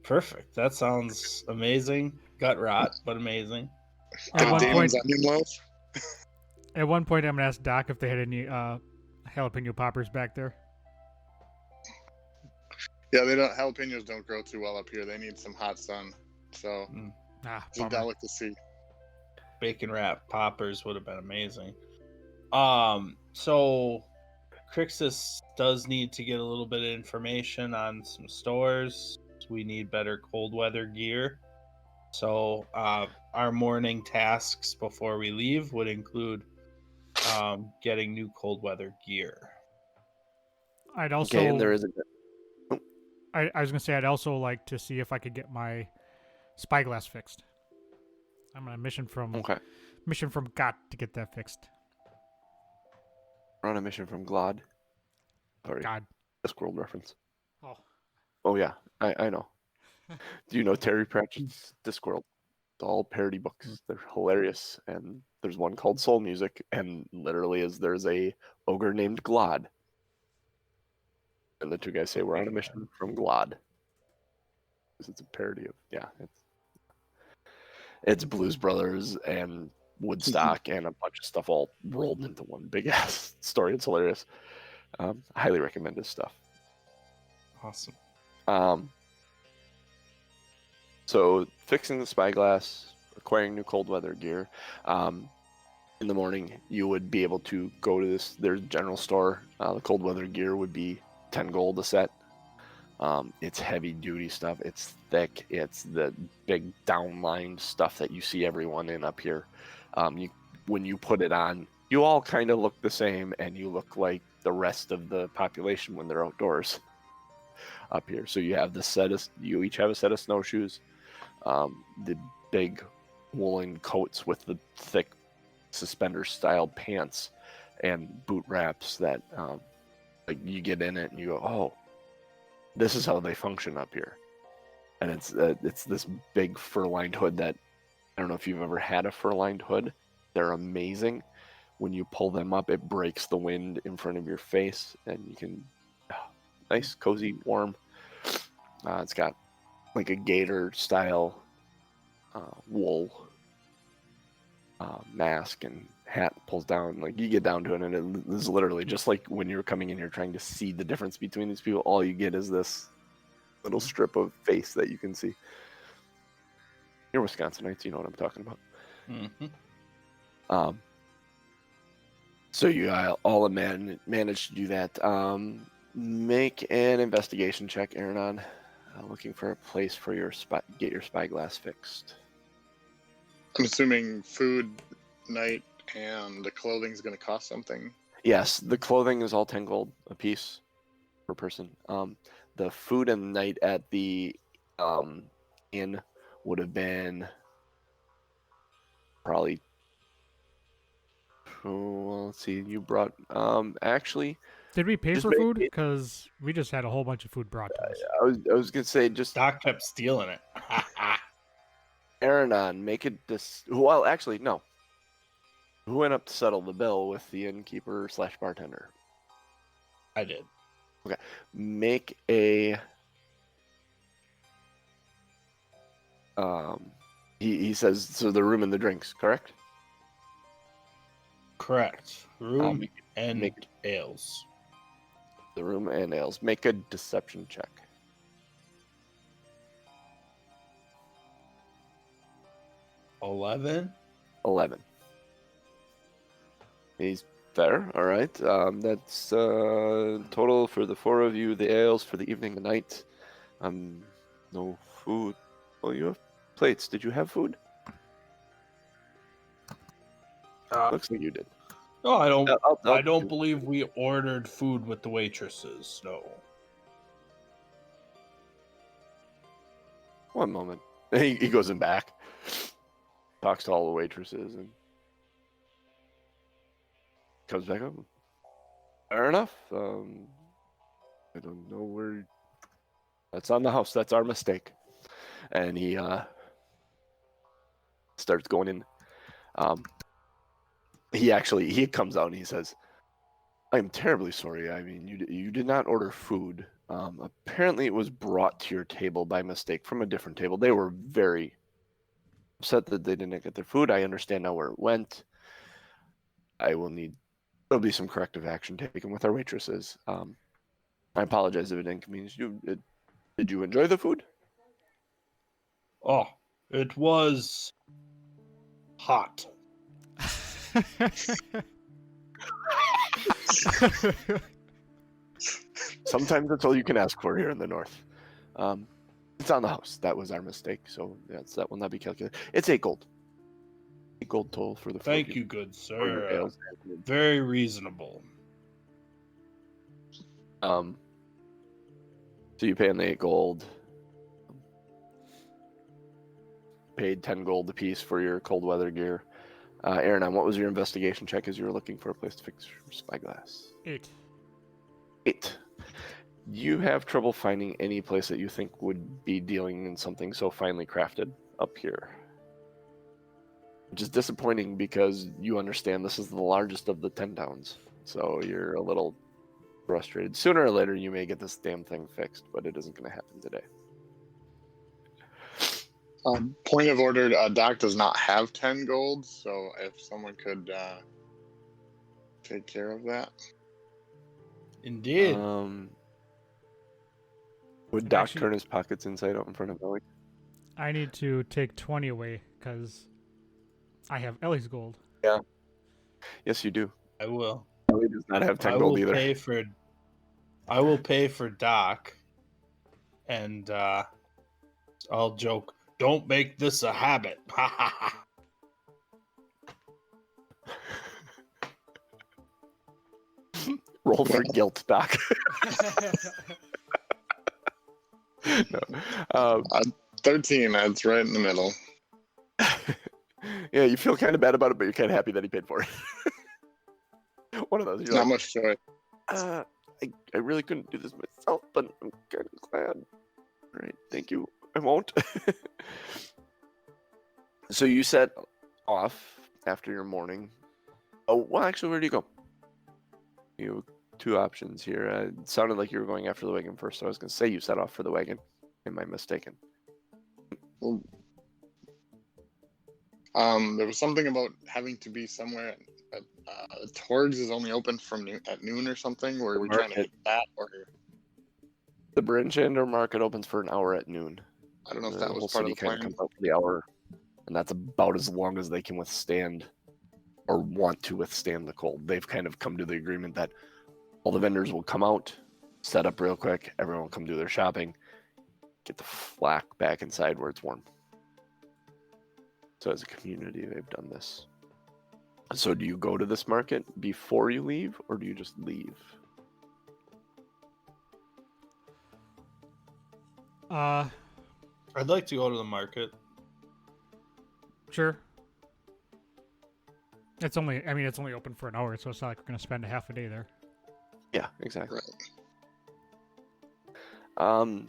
Speaker 3: perfect. That sounds amazing. Gut rot, but amazing.
Speaker 4: Get a Damon's onion loaf.
Speaker 2: At one point, I'm gonna ask Doc if they had any jalapeno poppers back there.
Speaker 4: Yeah, jalapenos don't grow too well up here. They need some hot sun. So it's a
Speaker 2: Bummer.
Speaker 4: delicacy.
Speaker 3: Bacon wrap poppers would have been amazing. So Crixus does need to get a little bit of information on some stores. We need better cold weather gear. So our morning tasks before we leave would include getting new cold weather gear.
Speaker 2: I'd also.
Speaker 1: okay, and there is
Speaker 2: I was gonna say I'd also like to see if I could get my spyglass fixed. I'm on a mission from Got to get that fixed.
Speaker 1: We're on a mission from Glod. Sorry,
Speaker 2: God.
Speaker 1: Discworld reference.
Speaker 2: Oh.
Speaker 1: Yeah, I know. Do you know Terry Pratchett's Discworld? It's all parody books. They're hilarious, and there's one called Soul Music, and literally there's a ogre named Glod, and the two guys say we're on a mission from Glod. It's a parody of it's Blues Brothers and Woodstock and a bunch of stuff all rolled into one big ass story. It's hilarious. I highly recommend this stuff.
Speaker 3: Awesome.
Speaker 1: So fixing the spyglass, acquiring new cold weather gear. In the morning, you would be able to go to there's a general store. The cold weather gear would be 10 gold a set. It's heavy duty stuff. It's thick. It's the big downline stuff that you see everyone in up here. When you put it on, you all kind of look the same, and you look like the rest of the population when they're outdoors up here. So you have you each have a set of snowshoes, the big woolen coats with the thick suspender style pants and boot wraps that like you get in it and you go, oh, this is how they function up here. And it's this big fur-lined hood that I don't know if you've ever had a fur-lined hood. They're amazing. When you pull them up, it breaks the wind in front of your face, and you can nice, cozy, warm. It's got like a gator style wool mask and hat pulls down. Like you get down to it, and it is literally just like when you were coming in here trying to see the difference between these people. All you get is this little strip of face that you can see. You're Wisconsinites, you know what I'm talking about.
Speaker 3: Mm-hmm.
Speaker 1: So you all managed to do that. Make an investigation check, Aranon. Looking for a place for your get your spyglass fixed.
Speaker 4: I'm assuming food, night, and the clothing's going to cost something.
Speaker 1: Yes, the clothing is all 10 gold a piece per person. The food and night at the inn would have been probably. Oh, well, let's see. You brought actually.
Speaker 2: Did we pay
Speaker 1: Just
Speaker 2: for
Speaker 1: make
Speaker 2: food?
Speaker 1: it-
Speaker 2: Because we just had a whole bunch of food brought to us.
Speaker 1: I was gonna say just
Speaker 3: Doc kept stealing it.
Speaker 1: Aranon, make it this. Well, actually, no. Who went up to settle the bill with the innkeeper / bartender?
Speaker 3: I did.
Speaker 1: Make a. He says so. The room and the drinks, correct?
Speaker 3: Correct. Room
Speaker 1: make
Speaker 3: and
Speaker 1: it-
Speaker 3: ales.
Speaker 1: The room and ales. Make a deception check.
Speaker 3: 11.
Speaker 1: 11. He's fair. All right. That's total for the four of you. The ales for the evening and night. No food. Well, you have plates. Did you have food? Looks like you did.
Speaker 3: No, I don't.
Speaker 1: I'll
Speaker 3: I don't believe we ordered food with the waitresses. No.
Speaker 1: One moment. He goes in back, talks to all the waitresses, and comes back up. Fair enough. I don't know where. That's on the house. That's our mistake. And he starts going in. He comes out and he says, "I'm terribly sorry. I mean, you did not order food. Apparently, it was brought to your table by mistake from a different table. They were very upset that they didn't get their food. I understand now where it went. There'll be some corrective action taken with our waitresses. I apologize if it inconvenienced you. Did you enjoy the food?"
Speaker 3: Oh, it was hot.
Speaker 1: Sometimes that's all you can ask for here in the north. It's on the house. That was our mistake. So that will not be calculated. It's 8 gold. 8 gold total for the four of
Speaker 3: Thank you, good
Speaker 1: for your
Speaker 3: sir.
Speaker 1: ales.
Speaker 3: Very reasonable.
Speaker 1: So you pay in the 8 gold. Paid 10 gold a piece for your cold weather gear. Aaron, what was your investigation check as you were looking for a place to fix your spyglass?
Speaker 2: 8.
Speaker 1: 8. You have trouble finding any place that you think would be dealing in something so finely crafted up here. Which is disappointing because you understand this is the largest of the 10 towns. So you're a little frustrated. Sooner or later you may get this damn thing fixed, but it isn't going to happen today.
Speaker 4: Point of order, Doc does not have 10 gold, so if someone could take care of that.
Speaker 3: Indeed.
Speaker 1: Would Doc
Speaker 2: Actually-
Speaker 1: turn his pockets inside out in front of Ellie?
Speaker 2: I need to take 20 away because I have Ellie's gold.
Speaker 1: Yes, you do.
Speaker 3: I will.
Speaker 1: Ellie does not have 10
Speaker 3: I
Speaker 1: gold
Speaker 3: will
Speaker 1: either.
Speaker 3: I will pay for Doc, and I'll joke. Don't make this a habit.
Speaker 1: Roll for guilt, Doc. No.
Speaker 4: 13. That's right in the middle.
Speaker 1: Yeah, you feel kind of bad about it, but you're kind of happy that he paid for it. One of those. You're
Speaker 4: Not
Speaker 1: like,
Speaker 4: much choice.
Speaker 1: I really couldn't do this myself, but I'm kind of glad. All right, thank you. I won't. So you set off after your morning. Oh, well, actually, where do you go? You have two options here. It sounded like you were going after the wagon first, so I was going to say you set off for the wagon. Am I mistaken?
Speaker 4: Well, there was something about having to be somewhere. Torgs is only open from at noon or something. Were we trying to hit that, or
Speaker 1: The Bridgeender Market opens for an hour at noon.
Speaker 4: I don't know if
Speaker 1: The
Speaker 4: that
Speaker 1: whole
Speaker 4: was part of
Speaker 1: city
Speaker 4: the
Speaker 1: kind of
Speaker 4: plan.
Speaker 1: comes out for the hour, and that's about as long as they can withstand or want to withstand the cold. They've kind of come to the agreement that all the vendors will come out, set up real quick, everyone will come do their shopping, get the flack back inside where it's warm. So as a community, they've done this. So do you go to this market before you leave, or do you just leave?
Speaker 3: I'd like to go to the market.
Speaker 2: Sure. It's only open for an hour, so it's not like we're gonna spend a half a day there.
Speaker 1: Yeah, exactly.
Speaker 4: Right.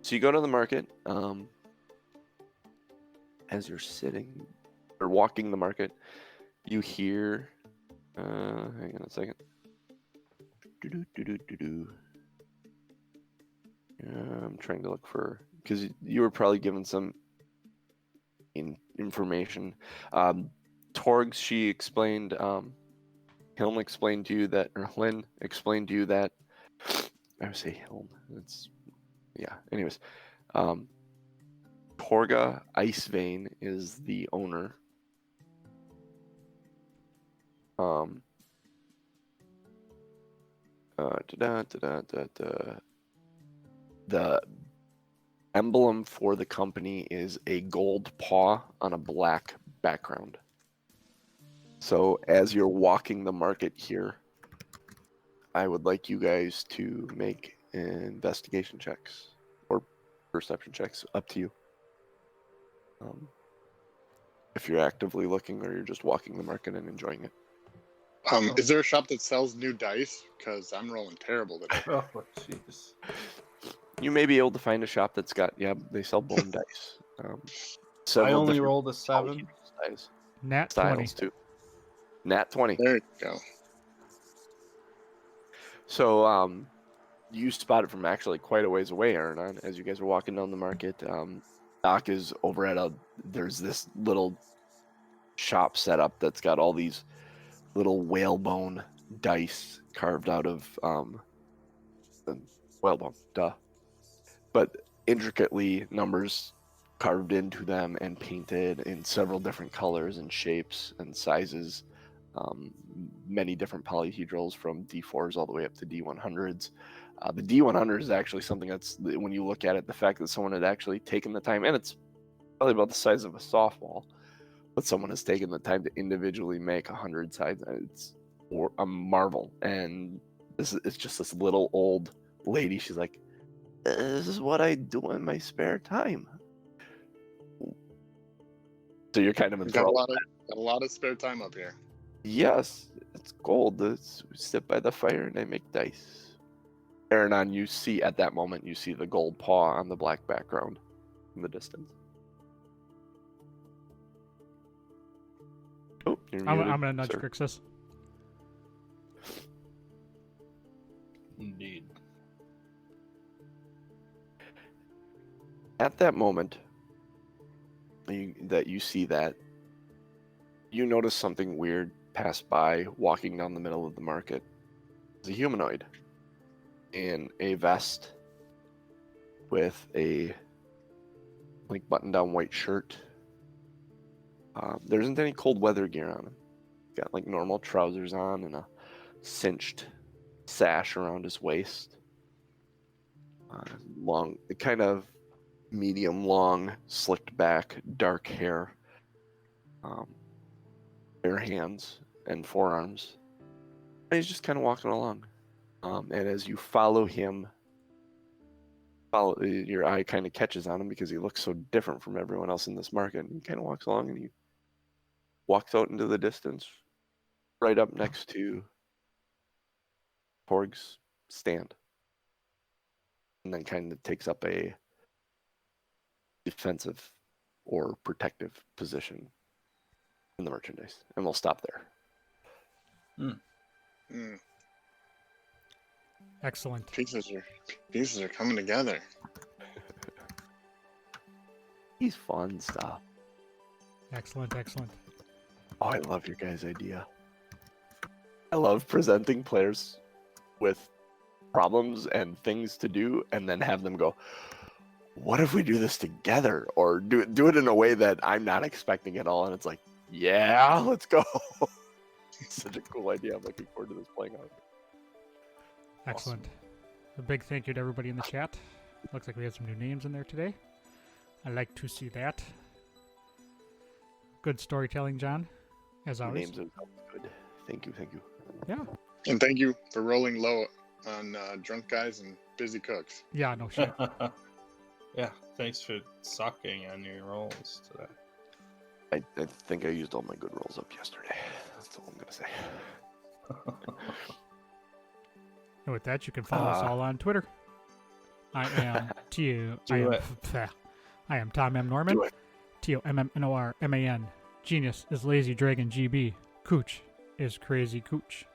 Speaker 1: So you go to the market. As you're sitting or walking the market, you hear. Hang on a second. I'm trying to look for, because you were probably given some information. Torgs, she explained. Hilm explained to you that, or Lynn explained to you that. I would say Hilm. That's yeah. Anyways, Torga Icevein is the owner. The emblem for the company is a gold paw on a black background. So as you're walking the market here, I would like you guys to make investigation checks or perception checks, up to you. If you're actively looking or you're just walking the market and enjoying it.
Speaker 4: Is there a shop that sells new dice? Because I'm rolling terrible today.
Speaker 3: Oh, jeez.
Speaker 1: You may be able to find a shop that's got, they sell bone dice.
Speaker 3: I
Speaker 1: Several
Speaker 3: only
Speaker 1: different
Speaker 3: rolled a 7.
Speaker 2: Nat 20.
Speaker 1: styles too. Nat 20.
Speaker 4: There you go.
Speaker 1: So you spotted from actually quite a ways away, Aaron, as you guys were walking down the market. Doc is over at there's this little shop set up that's got all these little whalebone dice carved out of whalebone, but intricately numbers carved into them and painted in several different colors and shapes and sizes. Many different polyhedrals from D4s all the way up to D100s. The D100 is actually something that's, when you look at it, the fact that someone had actually taken the time, and it's probably about the size of a softball, but someone has taken the time to individually make 100 sides. It's a marvel. And it's just this little old lady. She's like, this is what I do in my spare time. So you're kind of
Speaker 4: Got
Speaker 1: enthralled.
Speaker 4: a lot of spare time up here.
Speaker 1: Yes, it's gold. We sit by the fire and I make dice. Aranon, you see at that moment, you see the gold paw on the black background in the distance. Oh, you're
Speaker 2: I'm
Speaker 1: muted,
Speaker 2: gonna nudge
Speaker 1: sir.
Speaker 2: Crixus.
Speaker 3: Indeed.
Speaker 1: At that moment that you see that, you notice something weird pass by walking down the middle of the market. It's a humanoid in a vest with a button-down white shirt. There isn't any cold weather gear on him. He's got normal trousers on and a cinched sash around his waist. Long, kind of medium long, slicked back, dark hair. Bare hands and forearms. And he's just kind of walking along. And as you follow him, your eye kind of catches on him because he looks so different from everyone else in this market. And he kind of walks along and he walks out into the distance, right up next to Porg's stand. And then kind of takes up a defensive or protective position in the merchandise. And we'll stop there.
Speaker 4: Mm,
Speaker 2: Excellent.
Speaker 4: pieces are coming together.
Speaker 1: He's fun stuff.
Speaker 2: Excellent. Excellent.
Speaker 1: Oh, I love your guys' idea. I love presenting players with problems and things to do and then have them go, what if we do this together? Or do it in a way that I'm not expecting at all. And it's like, yeah, let's go. Such a cool idea. I'm looking forward to this playing out.
Speaker 2: Excellent.
Speaker 1: Awesome.
Speaker 2: A big thank you to everybody in the chat. Looks like we had some new names in there today. I like to see that. Good storytelling, John, as
Speaker 1: Your
Speaker 2: always.
Speaker 1: names are good. Thank you.
Speaker 2: Yeah.
Speaker 4: And thank you for rolling low on drunk guys and busy cooks.
Speaker 2: Yeah, no shit.
Speaker 3: Yeah, thanks for sucking on your rolls today.
Speaker 1: I think I used all my good rolls up yesterday. That's all I'm going to say.
Speaker 2: And with that, you can follow us all on Twitter. I am I am Tom M. Norman.
Speaker 1: Do it.
Speaker 2: TOMMNORMAN. Genius is Lazy Dragon GB. Cooch is Crazy Cooch.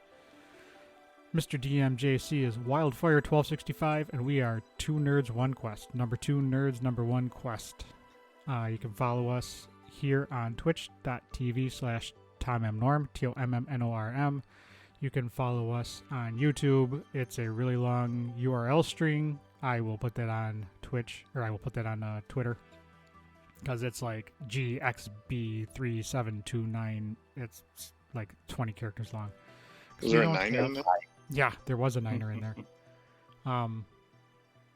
Speaker 2: Mr. DMJC is Wildfire 1265, and we are 2 Nerds 1 Quest. Number 2 Nerds number 1 Quest. You can follow us here on twitch.tv/TomMNorm, TOMMNORM. You can follow us on YouTube. It's a really long URL string. I will put that on Twitch, or I will put that on Twitter, because it's like GXB3729. It's like 20 characters long.
Speaker 4: Is there a niner in there?
Speaker 2: Yeah, there was a niner in there.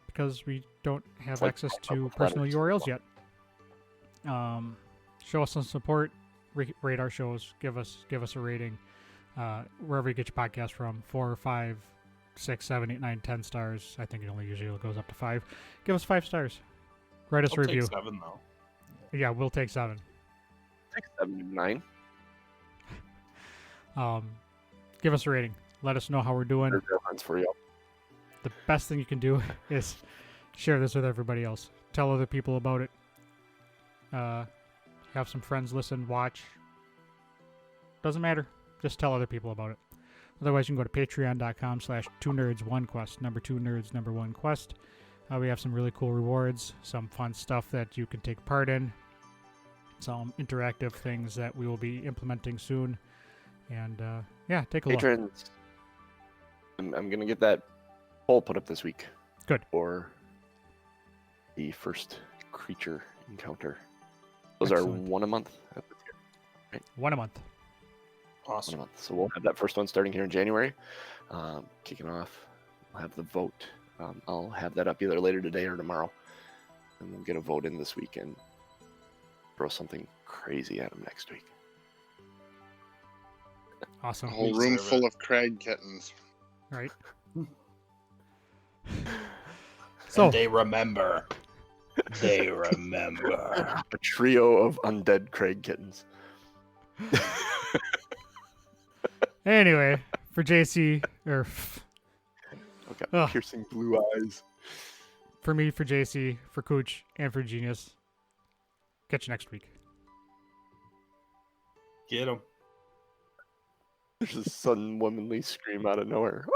Speaker 2: Because we don't have
Speaker 1: like
Speaker 2: access
Speaker 1: a
Speaker 2: to
Speaker 1: couple
Speaker 2: personal
Speaker 1: letters.
Speaker 2: URLs yet. Show us some support. Rate our shows. Give us a rating. Wherever you get your podcast from, 4, 5, 6, 7, 8, 9, 10 stars. I think it only usually goes up to 5. Give us 5 stars. Write us a
Speaker 3: I'll
Speaker 2: review.
Speaker 3: take 7 though.
Speaker 2: Yeah, we'll take 7.
Speaker 1: 6, 7, 9.
Speaker 2: Give us a rating. Let us know how we're doing.
Speaker 1: There's reference for you.
Speaker 2: The best thing you can do is share this with everybody else. Tell other people about it. Have some friends listen, watch. Doesn't matter. Just tell other people about it. Otherwise, you can go to patreon.com/2nerds1quest. Number 2 Nerds number 1 Quest. We have some really cool rewards, some fun stuff that you can take part in, some interactive things that we will be implementing soon. And yeah, take a look.
Speaker 1: Patrons, I'm going to get that poll put up this week.
Speaker 2: Good.
Speaker 1: For the first creature encounter. Those
Speaker 2: Excellent.
Speaker 1: are 1 a month.
Speaker 2: 1 a month.
Speaker 1: 1
Speaker 3: Awesome.
Speaker 1: a month. So we'll have that first one starting here in January. Kicking off. We'll have the vote. I'll have that up either later today or tomorrow. And we'll get a vote in this week and throw something crazy at them next week.
Speaker 2: Awesome.
Speaker 4: A whole
Speaker 3: We
Speaker 4: room
Speaker 3: deserve
Speaker 4: full
Speaker 3: it.
Speaker 4: of Craig kittens.
Speaker 2: Right. So,
Speaker 3: And they remember. They remember.
Speaker 1: A trio of undead Craig kittens.
Speaker 2: anyway, for JC, or
Speaker 1: Okay.
Speaker 2: Ugh.
Speaker 1: Piercing blue eyes.
Speaker 2: for me, for JC, for Cooch, and for Genius, catch you next week.
Speaker 3: Get them.
Speaker 1: There's a sudden womanly scream out of nowhere.